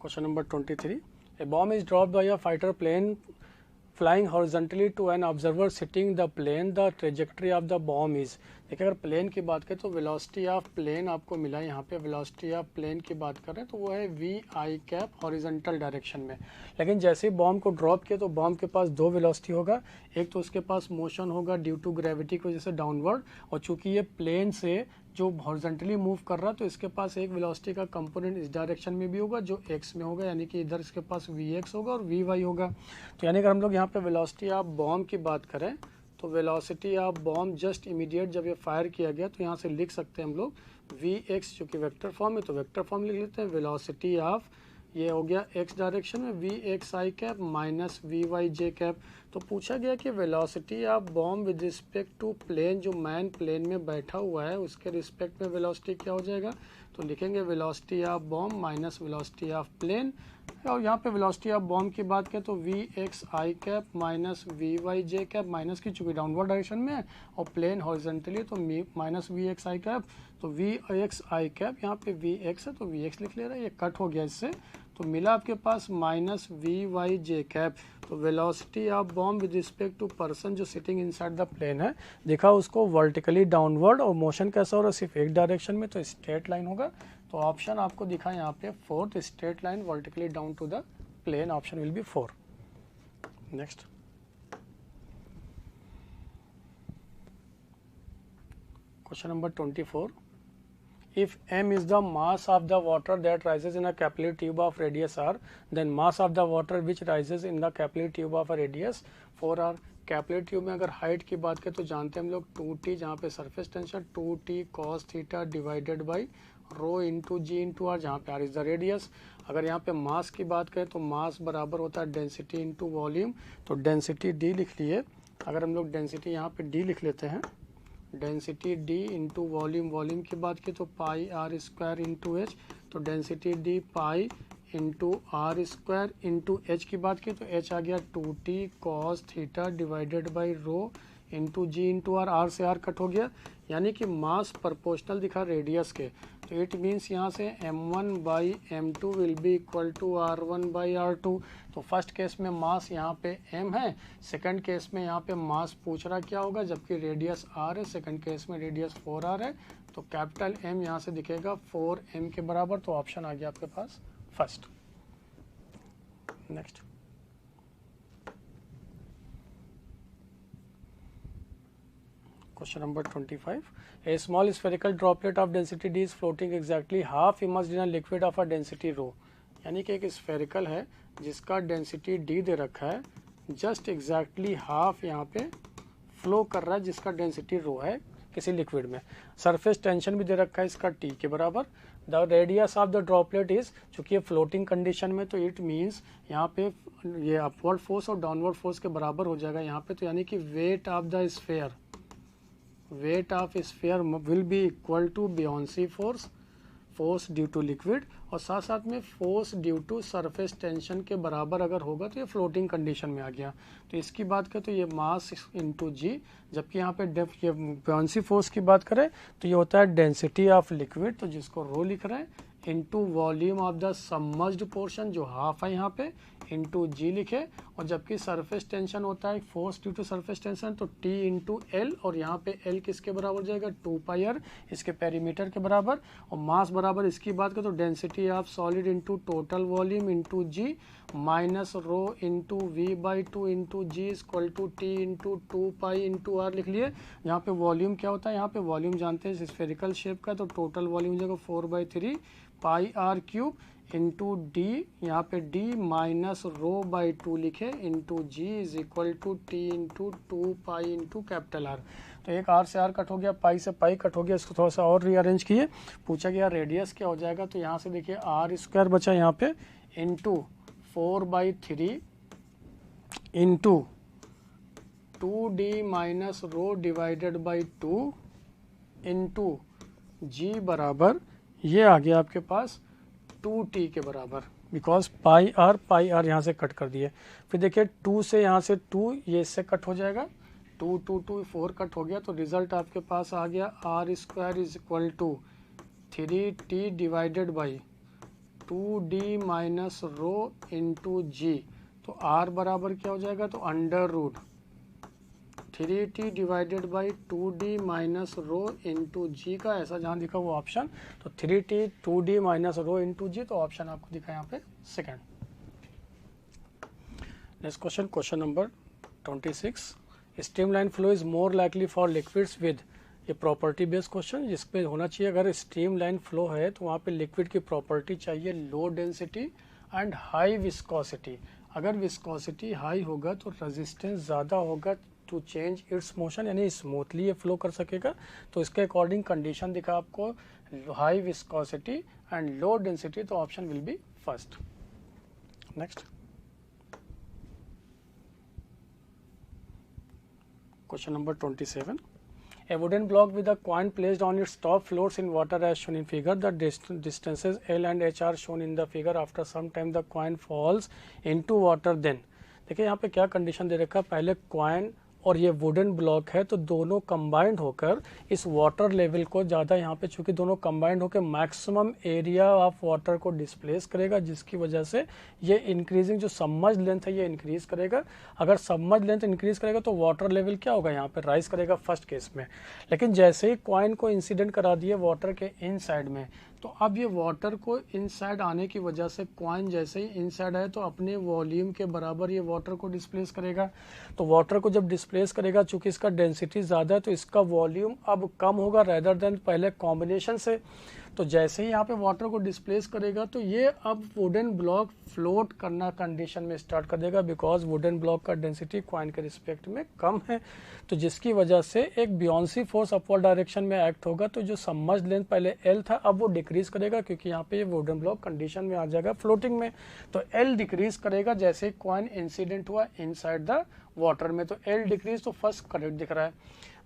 Speaker 2: question number 23, a bomb is dropped by a fighter plane flying horizontally to an observer sitting the plane, the trajectory of the bomb is। देखिए अगर प्लेन की बात करें तो वेलोसिटी ऑफ प्लेन आपको मिला, यहाँ पे वेलोसिटी ऑफ प्लेन की बात करें तो वो है V I cap horizontal direction में। लेकिन जैसे ही बॉम्ब को ड्रॉप किया तो बॉम्ब के पास 2 वेलोसिटी होगा, एक तो उसके पास मोशन होगा ड्यू टू ग्रेविटी की वजह से डाउनवर्ड, और चूंकि ये प्लेन से जो हॉरिजॉन्टली मूव कर रहा है तो इसके पास एक वेलोसिटी का कंपोनेंट इस डायरेक्शन में भी होगा जो एक्स में होगा, यानी कि इधर इसके पास वी एक्स होगा और वी वाई होगा। तो यानी अगर हम लोग यहाँ पे वेलोसिटी ऑफ बॉम्ब की बात करें तो velocity of bomb just immediate जब ये फायर किया गया तो यहाँ से लिख सकते हैं हम लोग वी एक्स, जो कि वेक्टर फॉर्म है तो वेक्टर फॉर्म लिख लेते हैं। वेलोसिटी ऑफ ये हो गया एक्स डायरेक्शन में V X I cap minus we Y J cap. तो पूछा गया कि velocity of bomb with respect to plane, जो मैन प्लेन में बैठा हुआ है उसके रिस्पेक्ट में वेलोसिटी क्या हो जाएगा, तो लिखेंगे velocity of bomb minus velocity of plane. और यहाँ पे वेलोसिटी ऑफ बॉम्ब की बात करें तो V X I cap minus we Y J cap, minus की चूंकि डाउनवर्ड डायरेक्शन में है और प्लेन हॉरिजॉन्टली तो minus V X I cap, तो वी एक्स आई कैप यहाँ पे वी एक्स है तो वी एक्स लिख ले रहा है, ये कट हो गया इससे, तो मिला आपके पास minus we Y J cap. तो velocity of bomb with respect to person जो सिटिंग इनसाइड द प्लेन है, देखा उसको वर्टिकली डाउनवर्ड, और मोशन कैसा हो रहा है सिर्फ एक डायरेक्शन में तो स्ट्रेट लाइन होगा। तो ऑप्शन आपको दिखा यहाँ पे 4, straight line vertically down to the plane, option will be 4। Next question number 24, if m is the mass of the water that rises in a capillary tube of radius r, then mass of the water which rises in the capillary tube of a radius 4r। Capillary tube में अगर हाइट की बात करें तो जानते हैं हम लोग 2t, जहाँ पे surface tension 2t cos theta divided by rho into ji into R, जहाँ पे आर इज द रेडियस। अगर यहाँ पे मास की बात करें तो मास बराबर होता है डेंसिटी इंटू वॉल्यूम, तो डेंसिटी डी लिख लिए। अगर हम लोग डेंसिटी यहाँ पे डी लिख लेते हैं, density D into volume, volume की बात की तो pi R square into H, तो density D pi into R square into H की बात की तो एच आ गया 2t cos theta divided by rho into ji into R, R से आर कट हो गया, यानी कि मास प्रोपोर्शनल दिखा रेडियस के, तो इट मीन्स यहाँ से m1 by m2 will be equal to r1 by r2। तो फर्स्ट केस में मास यहाँ पे m है, सेकंड केस में यहाँ पे मास पूछ रहा क्या होगा, जबकि रेडियस r है, सेकंड केस में रेडियस 4r है, तो कैपिटल M यहाँ से दिखेगा 4m के बराबर। तो ऑप्शन आ गया आपके पास first. Next Question number 25. A small spherical droplet of density d is floating exactly half immersed in a liquid of a density rho। यानी कि एक स्फेरिकल है जिसका डेंसिटी d दे रखा है, जस्ट एग्जैक्टली हाफ यहाँ पे फ्लो कर रहा है जिसका डेंसिटी रो है किसी लिक्विड में। सरफेस टेंशन भी दे रखा है इसका t के बराबर। The radius of the droplet is, चूंकि ये फ्लोटिंग कंडीशन में तो इट मीन्स यहाँ पे ये अपवर्ड फोर्स और डाउनवर्ड फोर्स के बराबर हो जाएगा यहाँ पे, तो यानी कि weight of the sphere, weight of sphere will be equal to buoyancy force, force due to liquid, और साथ साथ में force due to surface tension के बराबर अगर होगा तो ये फ्लोटिंग कंडीशन में आ गया। तो इसकी बात करें तो ये मास इंटू जी, जबकि यहाँ पे ये बियॉन्सी फोर्स की बात करें तो ये होता है डेंसिटी ऑफ लिक्विड, तो जिसको रो लिख रहे हैं, into volume of the submerged portion जो हाफ है यहाँ पे, इंटू जी लिखे, और जबकि सरफेस टेंशन होता है force due to surface tension तो टी इंटू एल, और यहाँ पे एल किसके बराबर जाएगा 2 पाई आर, इसके पेरीमीटर के बराबर, और मास बराबर इसकी बात करें तो density of solid into total volume into G minus rho into V by 2 into G equal to T into 2 pi into R लिख लिए। यहाँ पे वॉल्यूम क्या होता है, यहाँ पे वॉल्यूम जानते हैं स्फेरिकल शेप का, तो टोटल वॉल्यूम जाएगा 4/3 pi are cube into D, यहाँ पे डी माइनस रो बाई 2 लिखे into G is equal to T into 2 pi into capital R. तो एक आर से आर कट हो गया, पाई से पाई कट हो गया, इसको थोड़ा सा और रीअरेंज किए, पूछा गया रेडियस क्या हो जाएगा, तो यहाँ से देखिए आर स्क्वायर बचा यहाँ पे into 4/3 into 2d minus rho divided by 2 into g बराबर ये आ गया आपके पास 2t के बराबर, बिकॉज पाई आर यहाँ से कट कर दिए। फिर देखिए 2 से यहाँ से 2 ये इससे कट हो जाएगा, 2 2 2 4 कट हो गया, तो रिजल्ट आपके पास आ गया r square is equal to 3t divided by 2d minus rho into g. तो आर बराबर क्या हो जाएगा, तो under root 3t divided by 2d minus rho into g का ऐसा जहाँ दिखा वो ऑप्शन, तो 3t 2d minus rho into g, तो ऑप्शन आपको दिखा यहाँ पे second. Next question, question number 26, streamline flow is more likely for liquids with, ये प्रॉपर्टी बेस्ड क्वेश्चन जिस पे होना चाहिए अगर स्ट्रीमलाइन फ्लो है तो वहाँ पे लिक्विड की प्रॉपर्टी चाहिए low density and high viscosity. अगर विस्कोसिटी हाई होगा तो रेजिस्टेंस ज़्यादा होगा टू चेंज इट्स मोशन, यानी स्मूथली ये फ्लो कर सकेगा। तो इसके अकॉर्डिंग कंडीशन दिखा आपको high viscosity and low density, तो option will be first. Next question number 27, a wooden block with a coin placed on its top floats in water as shown in figure. The distances L and H are shown in the figure. After some time the coin falls into water. Then देखिए यहाँ पे क्या कंडीशन दे रखा है, पहले कॉइन और ये वुडन ब्लॉक है तो दोनों कंबाइंड होकर इस वाटर लेवल को ज़्यादा यहाँ पे चूंकि दोनों कंबाइंड होकर मैक्सिमम एरिया ऑफ वाटर को डिस्प्लेस करेगा, जिसकी वजह से ये इंक्रीजिंग जो सबमर्ज लेंथ है ये इंक्रीज करेगा। अगर सबमर्ज लेंथ इंक्रीज करेगा तो वाटर लेवल क्या होगा, यहाँ पे राइज करेगा फर्स्ट केस में। लेकिन जैसे ही कॉइन को इंसिडेंट करा दिए वाटर के इनसाइड में, तो अब ये वाटर को इनसाइड आने की वजह से कॉइन जैसे ही इनसाइड आए तो अपने वॉल्यूम के बराबर ये वाटर को डिस्प्लेस करेगा। तो वाटर को जब डिस्प्लेस करेगा, चूंकि इसका डेंसिटी ज़्यादा है तो इसका वॉल्यूम अब कम होगा रेदर देन पहले कॉम्बिनेशन से। तो जैसे ही यहाँ पे वाटर को डिस्प्लेस करेगा तो ये अब वुडन ब्लॉक फ्लोट करना कंडीशन में स्टार्ट कर देगा, बिकॉज वुडन ब्लॉक का डेंसिटी कॉइन के रिस्पेक्ट में कम है। तो जिसकी वजह से एक बियॉन्सी फोर्स अपवर्ड डायरेक्शन में एक्ट होगा। तो जो सबमर्ज लेंथ पहले एल था अब वो डिक्रीज करेगा, क्योंकि यहाँ पे ये वुडन ब्लॉक कंडीशन में आ जाएगा फ्लोटिंग में। तो एल डिक्रीज करेगा जैसे कॉइन इंसिडेंट हुआ इनसाइड द वाटर में, तो एल डिक्रीज, तो फर्स्ट करेक्ट दिख रहा है।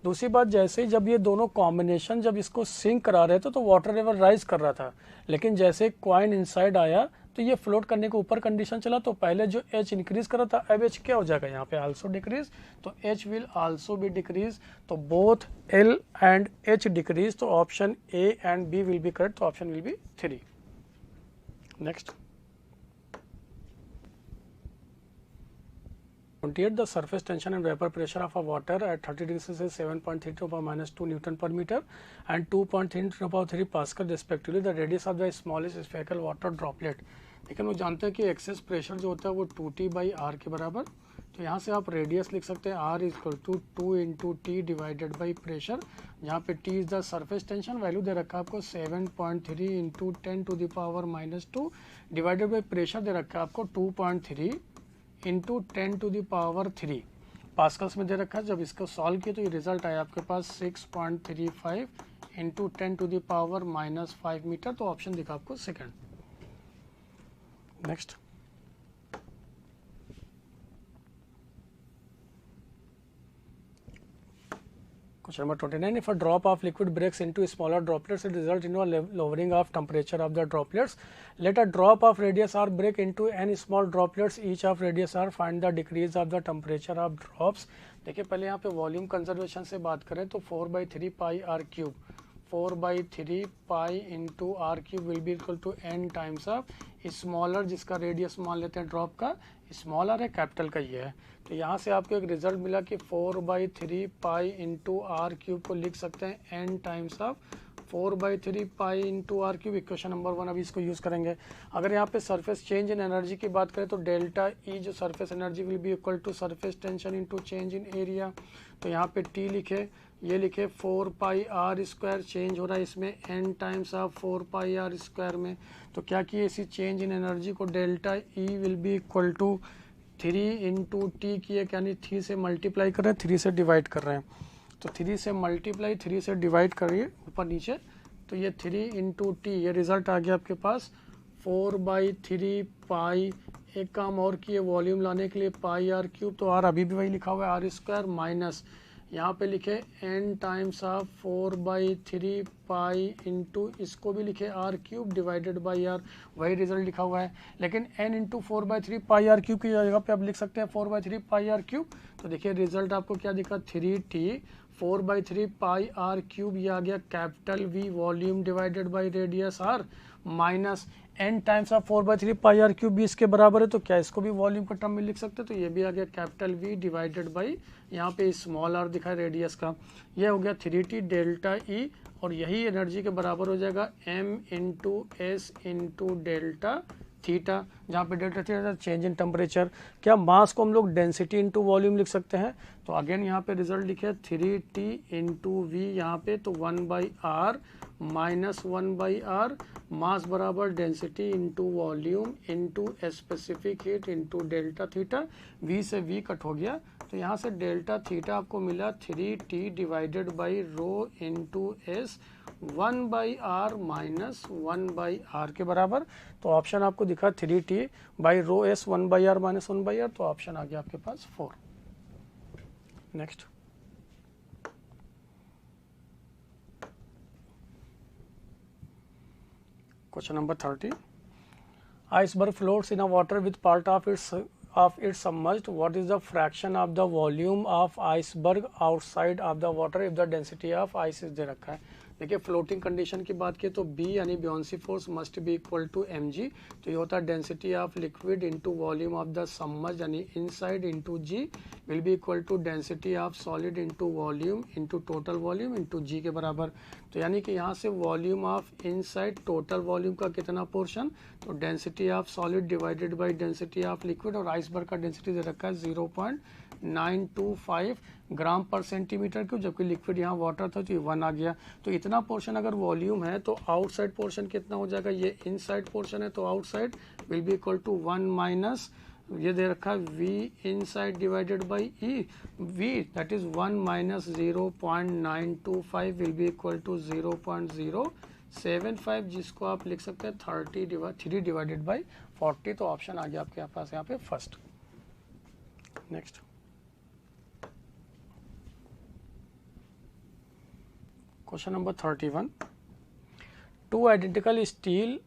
Speaker 2: दूसरी बात, जैसे ही जब ये दोनों कॉम्बिनेशन जब इसको सिंक करा रहे थे तो वाटर लेवल राइज कर रहा था, लेकिन जैसे कॉइन इनसाइड आया तो ये फ्लोट करने के ऊपर कंडीशन चला, तो पहले जो एच इंक्रीज कर रहा था अब एच क्या हो जाएगा यहाँ पे आल्सो डिक्रीज, तो h will also be decrease. तो both l and h decrease, तो option a and b will be correct, तो option will be 3। Next 28, the surface tension and vapor pressure of a water at 30 degrees Celsius 7.32 power minus 2 Newton per meter and 2.32 power 3 Pascal respectively. The radius of the smallest spherical water droplet. लेकिन वो जानते हैं कि एक्सेस प्रेशर जो होता है वो 2t/r के बराबर, तो यहाँ से आप रेडियस लिख सकते हैं r equal to 2 into t divided by pressure, जहाँ पे t is the surface tension, value दे रखा है आपको 7.3 into 10 to the power -2 divided by pressure दे रखा है आपको 2.3 into 10 to the power 3 pascals में दे रखा है। जब इसको सॉल्व किया तो ये रिजल्ट आया आपके पास 6.35 into 10 to the power -5 metre, तो ऑप्शन दिखा आपको second. Next Question number 29. If a drop of liquid breaks into smaller droplets, it results in a lowering of temperature of the droplets. Let a drop of radius r break into n small droplets, each of radius r. Find the decrease of the temperature of drops. देखिए पहले यहाँ पे वॉल्यूम कंजर्वेशन से बात करें तो 4/3 pi are cube, 4/3 pi into are cube will be equal to n times of smaller, जिसका रेडियस मान लेते हैं ड्रॉप का, स्मॉलर है कैपिटल का ये है। तो यहाँ से आपको एक रिजल्ट मिला कि 4/3 पाई इंटू आर क्यूब को लिख सकते हैं n times of 4/3 pi into are cube. Equation number 1 अभी इसको यूज़ करेंगे। अगर यहाँ पे सरफेस चेंज इन एनर्जी की बात करें तो डेल्टा ई जो surface energy will be equal to surface tension into change in area. तो यहाँ पे टी लिखे, ये लिखे 4 पाई आर स्क्वायर, चेंज हो रहा है इसमें n times of 4 pi R square में। तो क्या किए इसी चेंज इन एनर्जी को delta E will be equal to 3 into T किए, यानी 3 से मल्टीप्लाई कर रहे हैं, 3 से डिवाइड कर रहे हैं। तो 3 से मल्टीप्लाई 3 से डिवाइड करिए ऊपर नीचे, तो ये 3 इंटू टी, ये रिजल्ट आ गया आपके पास 4/3 पाई एक काम और किए वॉल्यूम लाने के लिए पाई आर क्यूब, तो आर अभी भी वही लिखा हुआ है आर स्क्वायर माइनस यहाँ पे लिखे n times of 4/3 pi into इसको भी लिखे R cube divided by R, वही रिजल्ट लिखा हुआ है। लेकिन n into 4/3 pi are cube की जगह पे आप लिख सकते हैं 4/3 पाई आर क्यूब। तो देखिए रिजल्ट आपको क्या दिखा 3t 4/3 पाई आर क्यूब, ये आ गया capital V volume divided by radius r minus n times of 4/3 pi are cube भी इसके बराबर है, तो क्या इसको भी वॉल्यूम के टर्म में लिख सकते हैं। तो ये भी आ गया कैपिटल V डिवाइडेड बाई यहाँ पे स्मॉल r दिखा है रेडियस का, ये हो गया 3t डेल्टा E, और यही एनर्जी के बराबर हो जाएगा m into S into delta theta, जहाँ पे delta theta change in temperature. क्या मास को हम लोग डेंसिटी इंटू वॉल्यूम लिख सकते हैं। तो अगेन यहाँ पे रिजल्ट लिखे 3t इंटू वी, यहाँ पे तो 1/r माइनस 1/r, मास बराबर density into volume into specific heat into delta theta, v से v कट हो गया, तो यहाँ से डेल्टा थीटा आपको मिला 3t divided by rho into S 1/r minus 1/r के बराबर। तो ऑप्शन आपको दिखा 3t by rho S 1/r minus 1/r, तो ऑप्शन आ गया आपके पास 4। Next question number 30, iceberg floats in a water with part of its submerged. What is the fraction of the volume of iceberg outside of the water if the density of ice is दे रखा है। देखिए फ्लोटिंग कंडीशन की बात की तो B यानी buoyancy force must be equal to mg, तो ये होता है density of liquid into volume of the submerge यानी inside into g will be equal to density of solid into volume into total volume into g के बराबर। तो यानी कि यहाँ से volume of inside total volume का कितना पोर्शन, तो density of solid divided by density of liquid, और आइसबर्ग का डेंसिटी दे रखा है 0.925 ग्राम पर सेंटीमीटर क्यूब, जबकि लिक्विड यहाँ वाटर था तो ये 1 आ गया। तो इतना पोर्शन अगर वॉल्यूम है तो आउटसाइड पोर्शन कितना हो जाएगा, ये इनसाइड पोर्शन है तो outside will be equal to 1 minus ये दे रखा है v inside divided by e, v that is 1 minus 0.925 will be equal to 0.075, जिसको आप लिख सकते हैं 3 डिवाइडेड बाई 40। तो ऑप्शन आ गया आपके पास यहाँ पे first. Next question number 31, two identical steel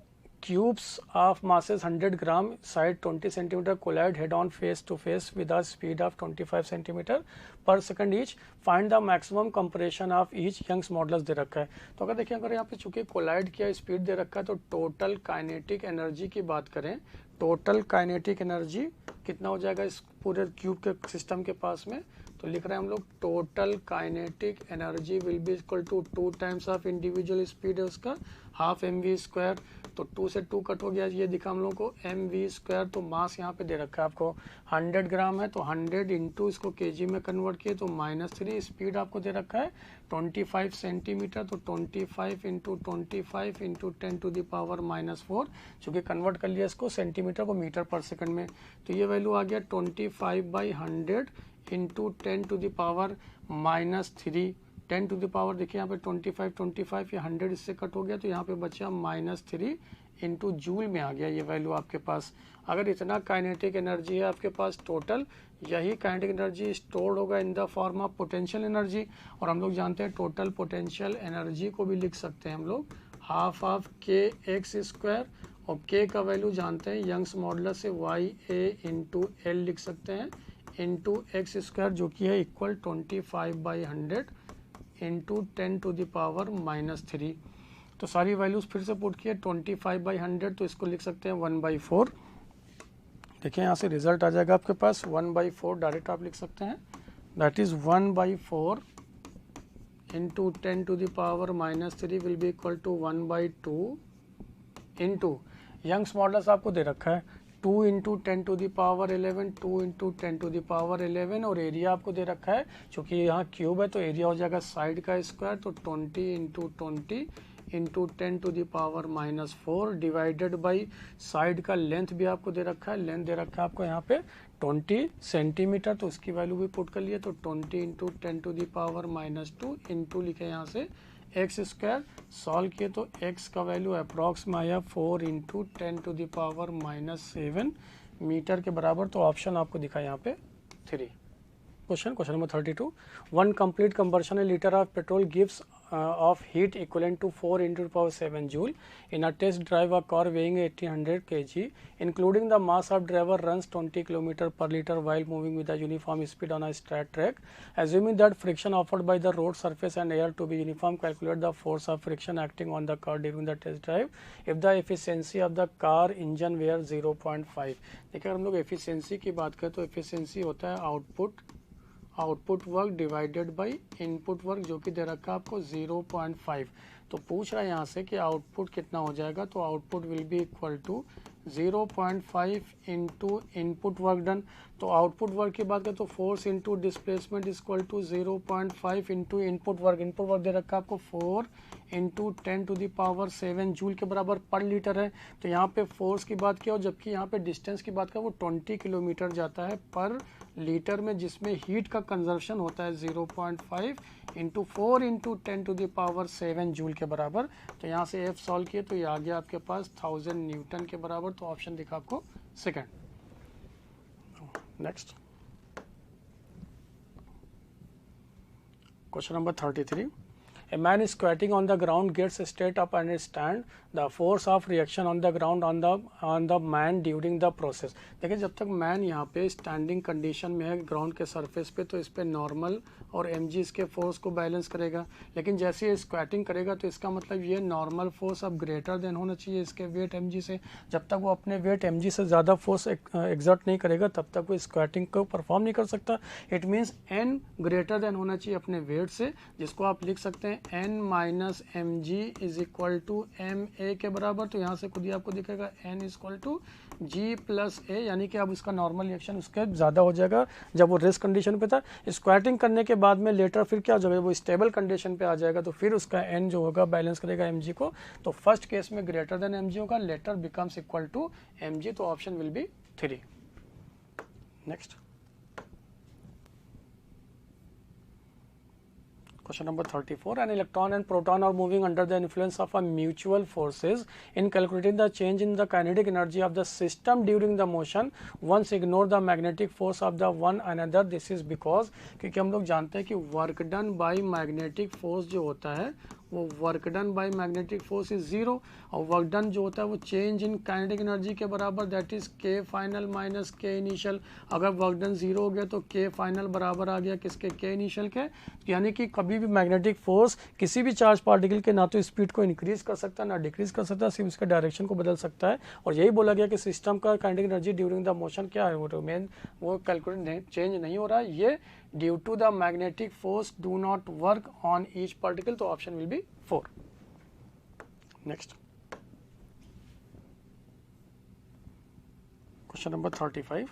Speaker 2: cubes of masses 100 gram side 20 centimeter collide head on face to face with a speed of 25 centimeter per second each. Find the maximum compression of each Young's modulus दे रखा है। तो अगर देखिए अगर यहाँ पे चूंकि कोलाइड किया स्पीड दे रखा है तो टोटल काइनेटिक एनर्जी की बात करें, टोटल काइनेटिक एनर्जी कितना हो जाएगा इस पूरे क्यूब के सिस्टम के पास में, तो लिख रहे हैं हम लोग total kinetic energy will be equal to 2 times of individual speed है उसका हाफ mv स्क्वायर, तो 2 से 2 कट हो गया, ये दिखा हम लोग को mv स्क्वायर। तो मास यहाँ पे दे रखा है आपको 100 ग्राम है, तो 100 इंटू इसको केजी में कन्वर्ट किए तो -3, स्पीड आपको दे रखा है 25 सेंटीमीटर, तो 25 into 25 into 10 to the power -4, चूँकि कन्वर्ट कर लिया इसको सेंटीमीटर को मीटर पर सेकंड में, तो ये वैल्यू आ गया 25/100 into 10 to the power -3, 10 to the power देखिए यहाँ पे 25 ये 100 इससे कट हो गया, तो यहाँ पे बचा -3 इंटू जूल में आ गया ये वैल्यू आपके पास। अगर इतना काइनेटिक एनर्जी है आपके पास टोटल, यही काइनेटिक एनर्जी स्टोर्ड होगा in the form of potential energy, और हम लोग जानते हैं टोटल पोटेंशियल एनर्जी को भी लिख सकते हैं हम लोग हाफ ऑफ kx स्क्वायर, और k का वैल्यू जानते हैं यंग्स मॉडुलस से ya इंटू एल लिख सकते हैं इंटू एक्स स्क्वायर, जो कि है equal 25/100 into 10 to the power -3। तो सारी वैल्यूज फिर से पुट किए 25/100, तो इसको लिख सकते हैं 1/4। देखिए यहाँ से रिजल्ट आ जाएगा आपके पास 1/4, डायरेक्ट आप लिख सकते हैं, that is 1/4 into 10 to the power -3 will be equal to 1/2 into Young's modulus आपको दे रखा है 2 into 10 to the power 11, 2 into 10 to the power 11, और एरिया आपको दे रखा है क्योंकि यहाँ क्यूब है तो एरिया हो जाएगा साइड का स्क्वायर, तो 20 into 20 into 10 to the power -4 divided by side का लेंथ भी आपको दे रखा है, लेंथ दे रखा है आपको यहाँ पे 20 सेंटीमीटर, तो उसकी वैल्यू भी पुट कर लिए, तो 20 into 10 to the power -2 into लिखे यहाँ से एक्स स्क्वायर, सॉल्व किए तो x का वैल्यू अप्रॉक्स में आया 4 into 10 to the power -7 metre के बराबर, तो ऑप्शन आपको दिखा यहाँ पे 3। Question number 32, one complete combustion a litre of petrol gives of heat equivalent to 4 into the power 7 joule. In a test drive, a car weighing 1800 kg, including the mass of driver, runs 20 km per liter while moving with a uniform speed on a straight track. Assuming that friction offered by the road surface and air to be uniform, calculate the force of friction acting on the car during the test drive if the efficiency of the car engine were 0.5. देखिए अगर हम लोग efficiency की बात करें तो efficiency होता है output work divided by input work, जो कि दे रखा है आपको 0.5। तो पूछ रहा है यहाँ से कि आउटपुट कितना हो जाएगा, तो output will be equal to 0.5 into input work done. तो आउटपुट वर्क की बात करें तो force into displacement is equal to 0.5 into input work दे रखा है आपको 4 into 10 to the power 7 joule के बराबर पर लीटर है। तो यहाँ पे फोर्स की बात किया और जबकि यहाँ पे डिस्टेंस की बात करें वो 20 किलोमीटर जाता है पर लीटर में, जिसमें हीट का कंजर्वेशन होता है 0.5 into 4 into 10 to the power 7 joule के बराबर। तो यहाँ से एफ सॉल्व किए तो ये आ गया आपके पास 1000 न्यूटन के बराबर। तो ऑप्शन दिखा आपको second. Next question number 33, a man is squatting on the ground, gets straight up and stand. The force of reaction on the ground on the man during the process. देखिए जब तक मैन यहाँ पे स्टैंडिंग कंडीशन में है ग्राउंड के सरफेस पे, तो इस पे नॉर्मल और mg इसके फोर्स को बैलेंस करेगा। लेकिन जैसे ये स्क्वाटिंग करेगा तो इसका मतलब ये नॉर्मल फोर्स अब ग्रेटर देन होना चाहिए इसके वेट mg से। जब तक वो अपने वेट mg से ज़्यादा फोर्स एग्जर्ट नहीं करेगा तब तक वो स्क्वाटिंग को परफॉर्म नहीं कर सकता। It means n greater than होना चाहिए अपने वेट से, जिसको आप लिख सकते हैं n minus M G is equal to M A के बराबर। तो यहाँ से खुद ही आपको दिखेगा n is equal to g plus a, यानी कि अब उसका नॉर्मल रिएक्शन उसके ज़्यादा हो जाएगा जब वो रेस्ट कंडीशन पे था। स्क्वाटिंग करने के बाद में लेटर फिर क्या हो जाएगा, वो स्टेबल कंडीशन पे आ जाएगा, तो फिर उसका n जो होगा बैलेंस करेगा mg को। तो फर्स्ट केस में ग्रेटर देन mg होगा, latter becomes equal to mg। तो option will be 3। Next Question number 34, an electron and proton are moving under the influence of a mutual forces. In calculating the change in the kinetic energy of the system during the motion, once ignore the magnetic force of the one another. This is because क्योंकि हम लोग जानते हैं कि work done by magnetic force जो होता है वो work done by magnetic force is 0, और वर्क डन जो होता है वो चेंज इन काइनेटिक एनर्जी के बराबर, दैट इज के फाइनल माइनस के इनिशियल। अगर वर्क डन 0 हो गया तो के फाइनल बराबर आ गया किसके, के इनिशियल के। यानी कि कभी भी मैग्नेटिक फोर्स किसी भी चार्ज पार्टिकल के ना तो स्पीड को इंक्रीज कर सकता है ना डिक्रीज कर सकता है, सिर्फ उसके डायरेक्शन को बदल सकता है। और यही बोला गया कि सिस्टम का kinetic energy during the motion क्या है, वो कैलकुलेट चेंज नहीं हो रहा है, ये due to the magnetic force do not work on each particle. तो option will be 4। Next question number 35,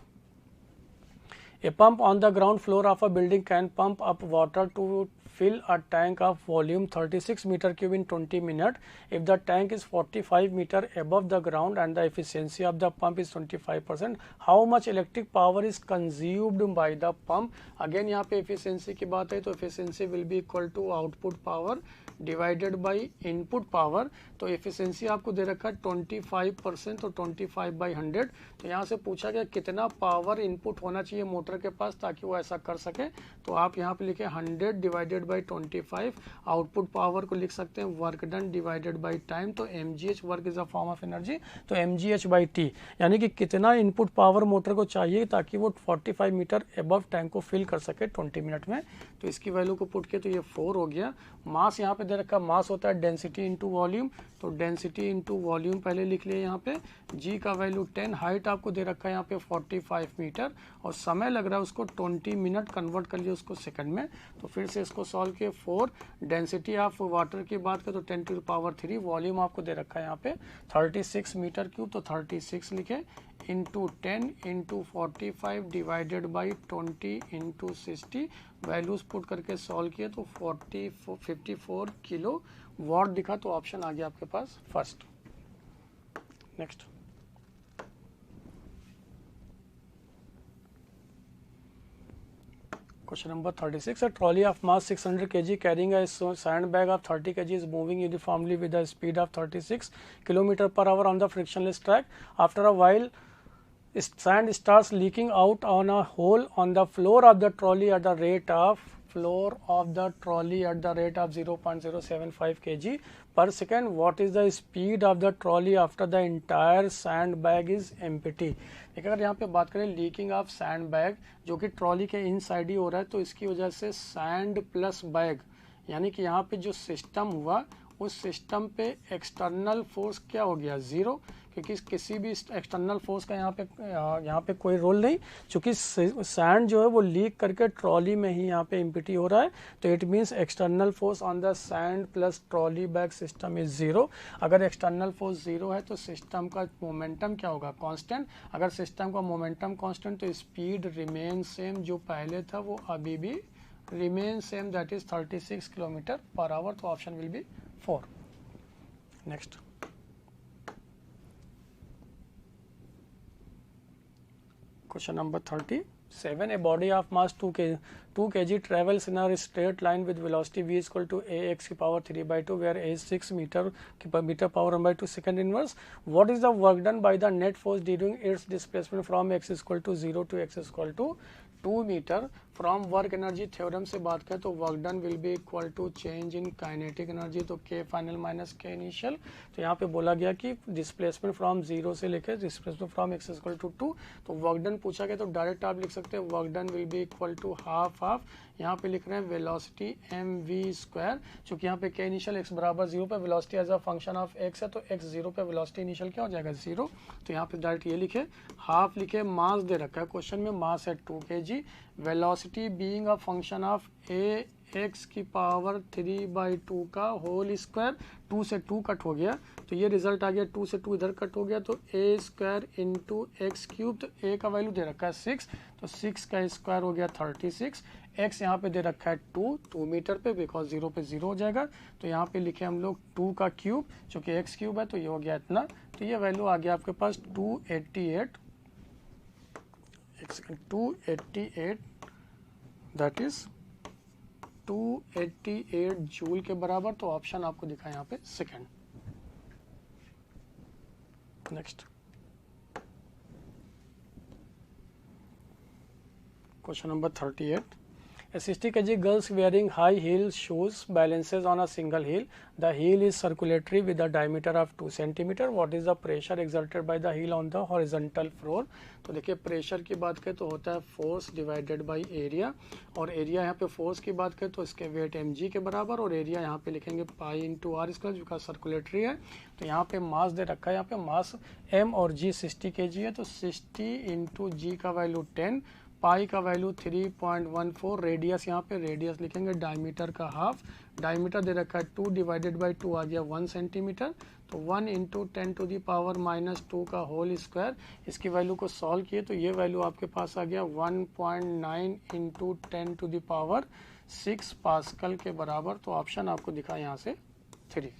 Speaker 2: a pump on the ground floor of a building can pump up water to fill a tank of volume 36 meter cube in 20 minutes if the tank is 45 meter above the ground and the efficiency of the pump is 25%. How much electric power is consumed by the pump? Again यहाँ पे efficiency की बात है तो efficiency will be equal to output power divided by input power. तो एफिशिएंसी आपको दे रखा है 25%, तो 25/100। तो यहाँ से पूछा गया कितना पावर इनपुट होना चाहिए मोटर के पास ताकि वो ऐसा कर सके। तो आप यहाँ पे लिखे 100 डिवाइडेड बाई 25। आउटपुट पावर को लिख सकते हैं work done divided by time. तो mgh work is a form of energy, तो mgh/t, यानी कि कितना इनपुट पावर मोटर को चाहिए ताकि वो 45 मीटर अबव टैंक को फिल कर सके 20 मिनट में। तो इसकी वैल्यू को पुट किया तो ये 4 हो गया। मास यहाँ पे दे रखा, मास होता है डेंसिटी इंटू वॉल्यूम, तो डेंसिटी इंटू वॉल्यूम पहले लिख लिए यहाँ पे। जी का वैल्यू 10, हाइट आपको दे रखा है यहाँ पे 45 मीटर, और समय लग रहा है उसको 20 मिनट, कन्वर्ट कर लिया उसको सेकंड में। तो फिर से इसको सॉल्व किए। 4 डेंसिटी ऑफ वाटर की बात करें तो 10 टू द पावर 3, वॉल्यूम आपको दे रखा है यहाँ पे 36 मीटर क्यूब, तो 36 लिखे into 10 into 45 divided by 20 into 60। Values put करके सॉल्व किए तो 54 किलो वॉट दिखा। तो ऑप्शन आ गया आपके पास first. Next question number 36, a trolley of mass 600 kg carrying a sandbag of 30 kg is moving uniformly with a speed of 36 km/h on the frictionless track. After a while sand starts leaking out on a hole on the floor of the trolley at the rate of 0.075 kg per second. What is the speed of the trolley after the entire sand bag is empty? देखिए अगर यहाँ पे बात करें लीकिंग ऑफ सैंड बैग जो कि ट्रॉली के इनसाइड ही हो रहा है, तो इसकी वजह से सैंड प्लस बैग यानी कि यहाँ पे जो सिस्टम हुआ उस सिस्टम पे एक्सटर्नल फोर्स क्या हो गया, जीरो, क्योंकि किसी भी एक्सटर्नल फोर्स का यहाँ पे कोई रोल नहीं, क्योंकि सैंड जो है वो लीक करके ट्रॉली में ही यहाँ पे इम्पिटी हो रहा है। तो it means external force on the sand plus trolley bag system is zero. अगर एक्सटर्नल फोर्स जीरो है तो सिस्टम का मोमेंटम क्या होगा, कांस्टेंट। अगर सिस्टम का मोमेंटम कांस्टेंट तो स्पीड रिमेन सेम, जो पहले था वो अभी भी remain same, that is 36 kilometre per hour. तो option will be 4. Next. Question number 37. A body of mass 2 kg travels in a straight line with velocity v is equal to ax की power 3/2 where a is 6 meter power 1/2 second inverse. What is the work done by the net force during its displacement from x is equal to 0 to x is equal to 2 मीटर। फ्रॉम वर्क एनर्जी थ्योरम से बात करें तो work done will be equal to change in kinetic energy, तो K final minus K initial. तो यहाँ पे बोला गया कि डिस्प्लेसमेंट फ्रॉम 0 से लेकर displacement from X equal to 2, तो वर्क डन पूछा गया तो डायरेक्ट आप लिख सकते हैं work done will be equal to half of, यहाँ पे लिख रहे हैं वेलोसिटी एम वी स्क्वायर, चूंकि यहाँ पे के इनिशियल एक्स बराबर 0 पे velocity as a function of X है, तो एक्स 0 पे वेलोसिटी इनिशियल क्या हो जाएगा 0। तो यहाँ पे डायरेक्ट ये लिखे, हाफ लिखे, मास दे रखा है क्वेश्चन में, मास है 2 kg, velocity being a function of A x की पावर 3/2 का होल स्क्वायर, 2 से 2 कट हो गया तो ये रिजल्ट आ गया, 2 से 2 इधर कट हो गया तो A square into x cube, तो ए का वैल्यू दे रखा है 6, तो 6 का स्क्वायर हो गया 36, एक्स यहाँ पे दे रखा है 2 मीटर पे, बिकॉज 0 पे 0 हो जाएगा, तो यहाँ पे लिखे हम लोग 2 का क्यूब, जो कि एक्स क्यूब है तो ये हो गया इतना, तो ये वैल्यू आ गया आपके पास 288, एक सेकेंड, 288 दैट इज 288 जूल के बराबर। तो ऑप्शन आपको दिखा यहाँ पे second. Next question number 38. A 60 kg girl wearing high heel shoes balances on a single heel. The heel is circulatory with a diameter of 2 cm. What is the pressure exerted by the heel on the horizontal floor? तो देखिए प्रेशर की बात करें तो होता है फोर्स डिवाइडेड बाय एरिया, और एरिया यहाँ पे फोर्स की बात करें तो इसके वेट mg के बराबर, और एरिया यहाँ पे लिखेंगे पाई इंटू आर स्क्वायर जो का सर्कुलेटरी है। तो यहाँ पे मास दे रखा है, यहाँ पे मास m और g 60 kg है, तो 60 इंटू जी का वैल्यू 10, पाई का वैल्यू 3.14, रेडियस यहाँ पे रेडियस लिखेंगे डायमीटर का हाफ, डायमीटर दे रखा है 2 डिवाइडेड बाई 2 आ गया 1 सेंटीमीटर, तो 1 इंटू 10 टू दी पावर -2 का होल स्क्वायर। इसकी वैल्यू को सॉल्व किए तो ये वैल्यू आपके पास आ गया 1.9 into 10 to the power 6 pascal के बराबर। तो ऑप्शन आपको दिखा यहाँ से 3।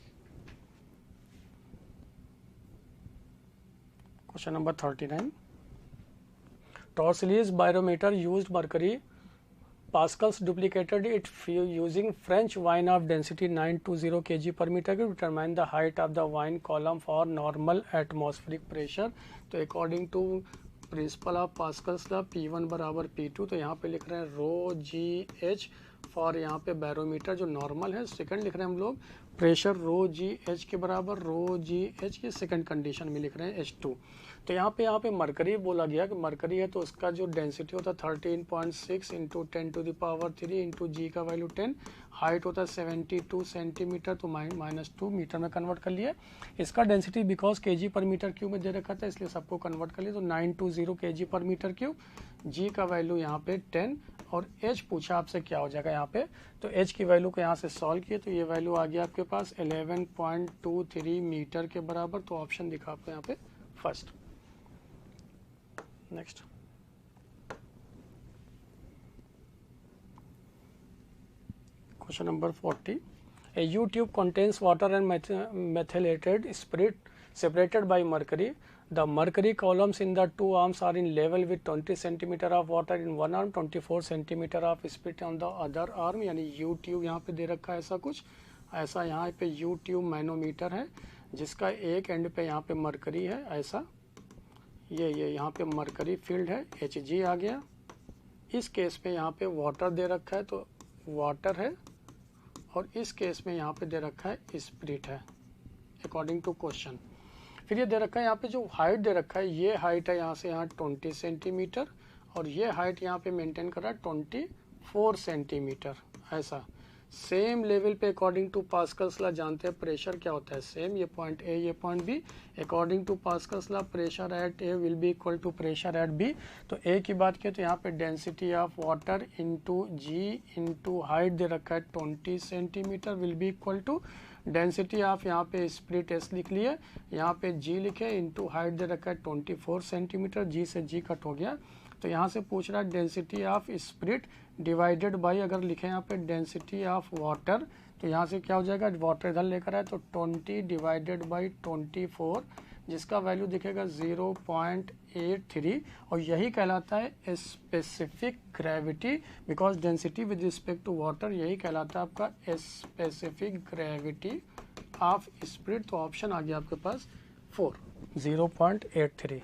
Speaker 2: Question number 39. Torsilis barometer used mercury Pascals duplicated it using French wine of density 920 kg per meter to determine the height of the wine column for normal atmospheric pressure. तो according to principle of Pascal's law P1 बराबर P2, तो यहाँ पे लिख रहे हैं रो जी एच फॉर यहाँ पे बैरोमीटर जो नॉर्मल है, सेकंड लिख रहे हैं हम लोग प्रेशर रो जी एच के बराबर, रो जी एच की सेकंड कंडीशन में लिख रहे हैं H2। तो यहाँ पे मरकरी बोला गया कि मरकरी है तो उसका जो डेंसिटी होता है 13.6 into 10 to the power 3 into g का वैल्यू 10, हाइट होता है 72 सेंटीमीटर, तो -2 मीटर में कन्वर्ट कर लिया। इसका डेंसिटी बिकॉज केजी पर मीटर क्यूब में दे रखा था इसलिए सबको कन्वर्ट कर लिया, तो 920 केजी पर मीटर क्यूब, जी का वैल्यू यहाँ पे 10 और एच पूछा आपसे क्या हो जाएगा यहाँ पे, तो एच की वैल्यू को यहाँ से सॉल्व किए तो ये वैल्यू आ गया आपके पास 11.23 मीटर के बराबर। तो ऑप्शन दिखा आपको यहाँ पे first. Next question number 40. A U tube contains water and methylated spirit separated by mercury. The mercury columns in the two arms are in level with 20 cm of water in one arm, 24 cm of spirit on the other arm. यानी U tube यहाँ पे दे रखा है ऐसा कुछ, ऐसा यहाँ पे U tube मैनोमीटर है जिसका एक एंड पे यहाँ पे मरकरी है ऐसा, ये यहाँ पे मरकरी फील्ड है, Hg आ गया। इस केस में यहाँ पे वाटर दे रखा है तो वाटर है, और इस केस में यहाँ पे दे रखा है स्पिरिट है अकॉर्डिंग टू क्वेश्चन। फिर ये दे रखा है यहाँ पे जो हाइट दे रखा है, ये हाइट है यहाँ से यहाँ 20 सेंटीमीटर, और ये हाइट यहाँ पे मेंटेन कर रहा है 24 सेंटीमीटर। ऐसा सेम लेवल पे अकॉर्डिंग टू पास्कल्स लॉ जानते हैं प्रेशर क्या होता है, सेम ये पॉइंट ए ये point b, according to Pascal's law pressure at a will be equal to pressure at b. तो ए की बात किया तो यहाँ पे density of water into ji into height दे रखा है 20 centimetre will be equal to density of यहाँ पे स्पिरिट एस लिख लिए, यहाँ पे जी लिखे इंटू हाइट दे रखा है 24 सेंटीमीटर, जी से जी कट हो गया। तो यहाँ से पूछ रहा है density of spirit divided by, अगर लिखे यहाँ पे डेंसिटी ऑफ वाटर, तो यहाँ से क्या हो जाएगा, वाटर इधर लेकर आए तो 20 डिवाइडेड बाय 24, जिसका वैल्यू दिखेगा 0.83, और यही कहलाता है specific gravity, because density with respect to water, यही कहलाता है आपका स्पेसिफिक ग्रेविटी ऑफ स्पिरिट। तो ऑप्शन आ गया आपके पास 4, 0.83।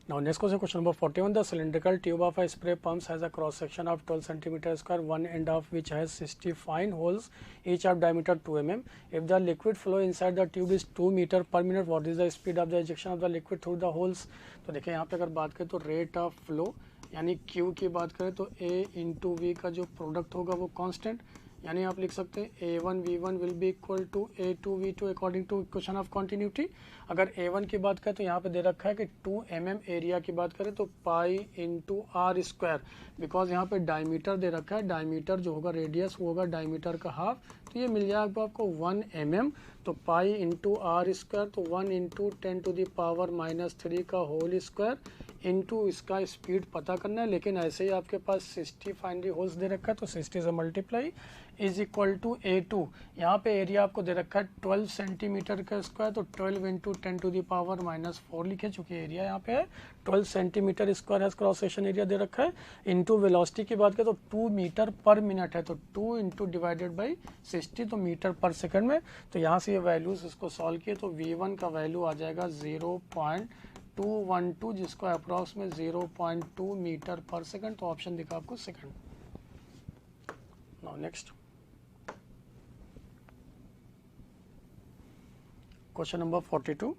Speaker 2: Now next question number 41. The cylindrical tube of a spray pump has a cross section of 12 cm square, one end of which has 60 fine holes, each of diameter 2 mm. If the liquid flow inside the tube is 2 meter per minute, what is the speed of the ejection of the liquid through the holes? तो देखिए यहाँ पे अगर बात करें तो रेट ऑफ फ्लो यानी Q की बात करें तो A इंटू वी का जो प्रोडक्ट होगा वो कांस्टेंट, यानी आप लिख सकते हैं A1 V1 will be equal to A2 V2 according to equation of continuity. अगर A1 की बात करें तो यहाँ पे दे रखा है कि 2 mm, एरिया की बात करें तो pi into R square, because यहाँ पे डायमीटर दे रखा है, डायमीटर जो होगा रेडियस वो होगा डायमीटर का हाफ, तो ये मिल जाएगा आपको 1 mm, तो पाई इंटू आर स्क्वायर, तो 1 इंटू 10⁻³ का होल स्क्वायर इंटू इसका स्पीड पता करना है, लेकिन ऐसे ही आपके पास 60 फाइनरी होल्स दे रखा है तो 60 से multiply is equal to A2। यहाँ पे एरिया आपको दे रखा है 12 सेंटीमीटर का स्क्वायर, तो 12 इंटू 10⁻⁻4 लिखे, चूंकि एरिया यहाँ पे है 12 सेंटीमीटर स्क्वायर है, क्रॉस सेक्शन एरिया दे रखा है, इंटू वेलोसिटी की बात करें तो 2 मीटर पर मिनट है, तो 2 इंटू डिवाइडेड बाई 60, तो मीटर पर सेकंड में। तो यहाँ से ये वैल्यूज इसको सॉल्व किए तो V1 का वैल्यू आ जाएगा 0.212, जिसको अप्रॉक्स में 0.2 मीटर पर सेकंड, तो ऑप्शन दिखा आपको second. Now next question number 42.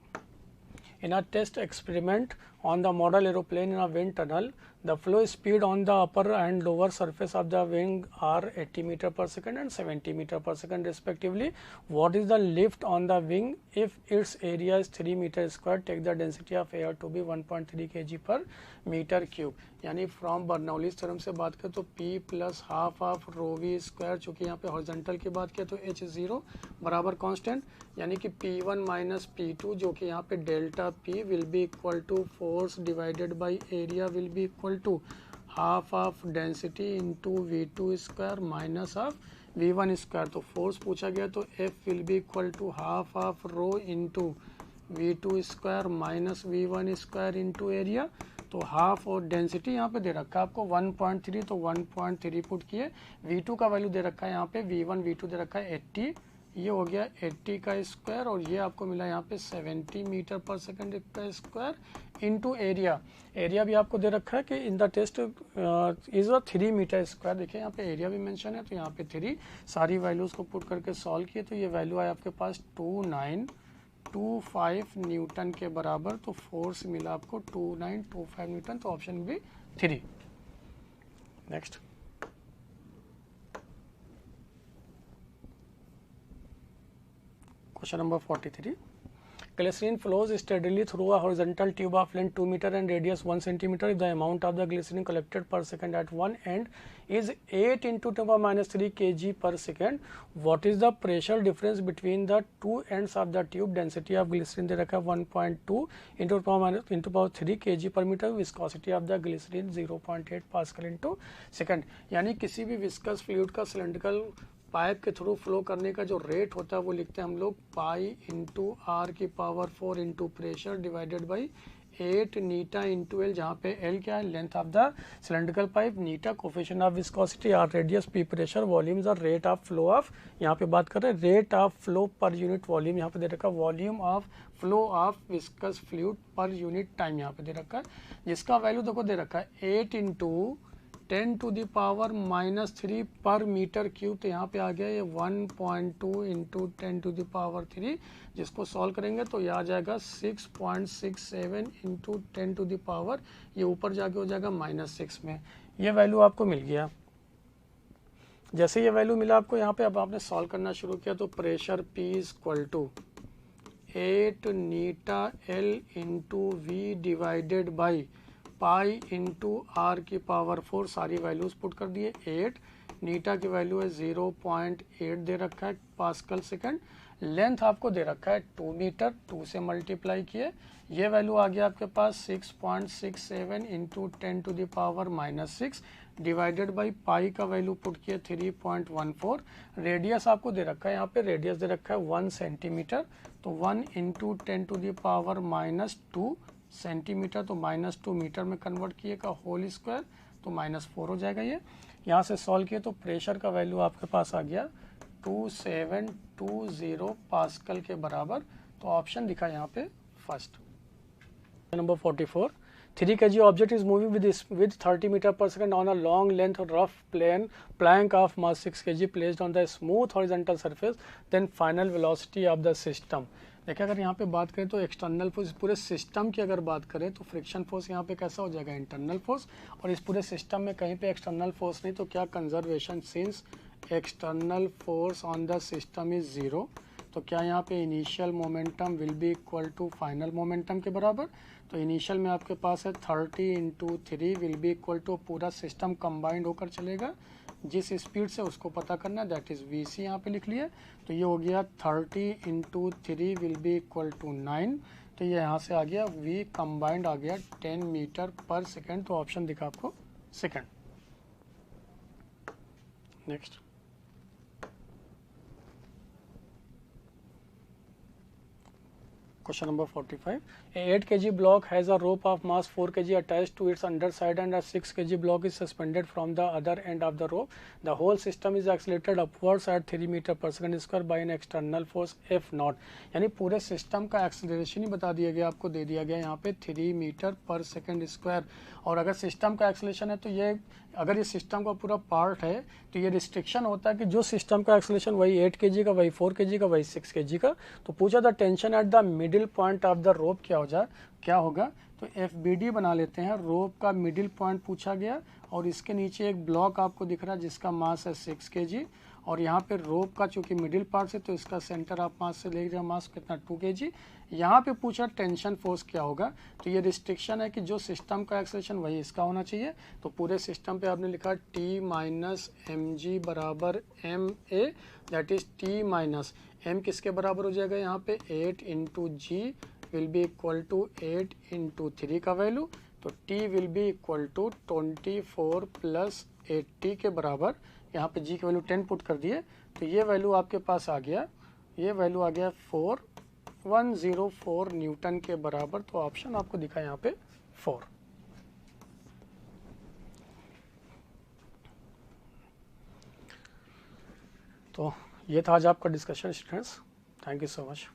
Speaker 2: In a test experiment on the model aeroplane in a wind tunnel, the flow speed on the upper and lower surface of the wing are 80 meter per second and 70 meter per second respectively. What is the lift on the wing if its area is 3 meter square? Take the density of air to be 1.3 kg per meter cube. यानी फ्रॉम बर्नौलीज थ्योरम से बात करें तो P plus half of rho V square, चूँकि यहाँ पे हॉरिजॉन्टल की बात किया तो H0 बराबर कांस्टेंट, यानी कि P1 माइनस P2 जो कि यहाँ पे delta P will be equal to force divided by area will be equal to half of density into V2 square minus of V1 square. तो फोर्स पूछा गया तो F will be equal to half of rho into V2 square minus V1 square into area. तो हाफ और डेंसिटी यहाँ पे दे रखा है आपको 1.3, तो 1.3 पुट किए, V2 का वैल्यू दे रखा है यहाँ पे V1 V2 दे रखा है 80, ये हो गया 80 का स्क्वायर, और ये आपको मिला यहाँ पे 70 मीटर पर सेकंड का स्क्वायर इंटू एरिया। एरिया भी आपको दे रखा है कि in the test is 3 metre square, देखिए यहाँ पे एरिया भी मेंशन है तो यहाँ पे 3, सारी वैल्यूज को पुट करके सॉल्व किए तो ये वैल्यू आया आपके पास 2925 न्यूटन के बराबर। तो फोर्स मिला आपको 2925 न्यूटन, तो option B 3। Next question number 43. Glycerin flows steadily through a horizontal tube of length 2 meter and radius 1 centimeter. If the amount of the glycerin collected per second at one end is 8 into 10⁻³ kg per second, what is the pressure difference between the two ends of the tube? Density of glycerin दे रखा है 1.2 into power 3 kg per meter. Viscosity of the glycerin 0.8 pascal into second. यानी किसी भी विस्कस फ्लूइड का सिलेंड्रिकल पाइप के थ्रू फ्लो करने का जो रेट होता है वो लिखते हैं हम लोग पाई इंटू आर की power 4 into pressure divided by 8 eta into L, जहाँ पे एल क्या है, length of the cylindrical pipe, eta coefficient of viscosity, R radius, P pressure, volumes और रेट ऑफ फ्लो ऑफ, यहाँ पे बात कर रहे हैं rate of flow per unit volume, यहाँ पे दे रखा है volume of flow of viscous fluid per unit time, यहाँ पे दे रखा है, जिसका वैल्यू देखो दे रखा है 8 इंटू 10 टू द पावर -3 पर मीटर क्यूब, तो यहाँ पे आ गया ये 1.2 इंटू 10 टू द पावर 3, जिसको सॉल्व करेंगे तो ये आ जाएगा 6.67 इंटू 10 टू द पावर, ये ऊपर जाके हो जाएगा -6 में, ये वैल्यू आपको मिल गया। जैसे ये वैल्यू मिला आपको यहाँ पे, अब आपने सॉल्व करना शुरू किया तो pressure P equal to 8 eta L into V divided by pi into R की पावर 4, सारी वैल्यूज पुट कर दिए। 8 नीटा की वैल्यू है 0.8 दे रखा है पास्कल सेकंड, लेंथ आपको दे रखा है 2 मीटर, 2 से मल्टीप्लाई किए, ये वैल्यू आ गया आपके पास 6.67 into 10 to the power -6 divided by pi का वैल्यू पुट किया 3.14, रेडियस आपको दे रखा है, यहाँ पे रेडियस दे रखा है 1 सेंटीमीटर, तो 1 into 10 to the power -2 centimetre, तो -2 मीटर में कन्वर्ट किए का होल स्क्वायर, तो -4 हो जाएगा। ये यहाँ से सॉल्व किए तो प्रेशर का वैल्यू आपके पास आ गया 2720 पास्कल के बराबर, तो ऑप्शन दिखा यहाँ पे first. Number 44, 3 kg object is moving with 30 meter per second on a long length rough plank of mass 6 kg placed on the smooth horizontal surface, then final velocity of the system। देखिए अगर यहाँ पे बात करें तो एक्सटर्नल फोर्स, पूरे सिस्टम की अगर बात करें तो फ्रिक्शन फोर्स यहाँ पे कैसा हो जाएगा, इंटरनल फोर्स, और इस पूरे सिस्टम में कहीं पे एक्सटर्नल फोर्स नहीं, तो क्या conservation, since external force on the system is 0, तो क्या यहाँ पे initial momentum will be equal to final momentum के बराबर, तो इनिशियल में आपके पास है 30 into 3 will be equal to, पूरा सिस्टम कंबाइंड होकर चलेगा, जिस स्पीड से उसको पता करना है दैट इज VC, यहाँ पे लिख लिया, तो ये हो गया 30 into 3 will be equal to 9, तो ये यहाँ से आ गया V कंबाइंड आ गया 10 मीटर पर सेकेंड, तो ऑप्शन दिखा आपको second. Next Question number 45. A 8 kg block has a rope of mass 4 kg attached to its underside and a 6 kg block is suspended from the other end of the rope. The whole system is accelerated upwards at 3 meter per second square by an external force F naught। यानी पूरे सिस्टम का एक्सेलरेशन ही बता दिया गया, आपको दे दिया गया यहाँ पे 3 मीटर पर सेकेंड स्क्वायर, और अगर सिस्टम का एक्सेलरेशन है तो ये, अगर ये सिस्टम का पूरा पार्ट है तो ये रिस्ट्रिक्शन होता है कि जो सिस्टम का एक्सेलरेशन वही 8 kg का, वही 4 kg का, वही 6 kg का, तो पूछा था tension at the middle point of the rope क्या होगा, तो FBD बना लेते हैं, रोप का मिडिल पॉइंट पूछा गया, और इसके नीचे एक ब्लॉक आपको दिख रहा है जिसका मास है 6 kg, और यहाँ पे रोप का चूंकि मिडिल पार्ट से तो इसका सेंटर ऑफ मास से ले मास कितना 2 kg, यहाँ पे पूछा टेंशन फोर्स क्या होगा, तो ये रिस्ट्रिक्शन है कि जो सिस्टम का एक्सेलरेशन वही इसका होना चाहिए, तो पूरे सिस्टम पे आपने लिखा T माइनस mg बराबर ma, that is T minus m किसके बराबर हो जाएगा, यहाँ पे 8 into G will be equal to 8 into 3 का वैल्यू, तो T will be equal to 24 plus 80 के बराबर, यहाँ पे G की वैल्यू 10 पुट कर दिए, तो ये वैल्यू आपके पास आ गया, ये वैल्यू आ गया 4104 न्यूटन के बराबर, तो ऑप्शन आपको दिखा यहाँ पे 4। तो ये था आज आपका discussion students, thank you so much.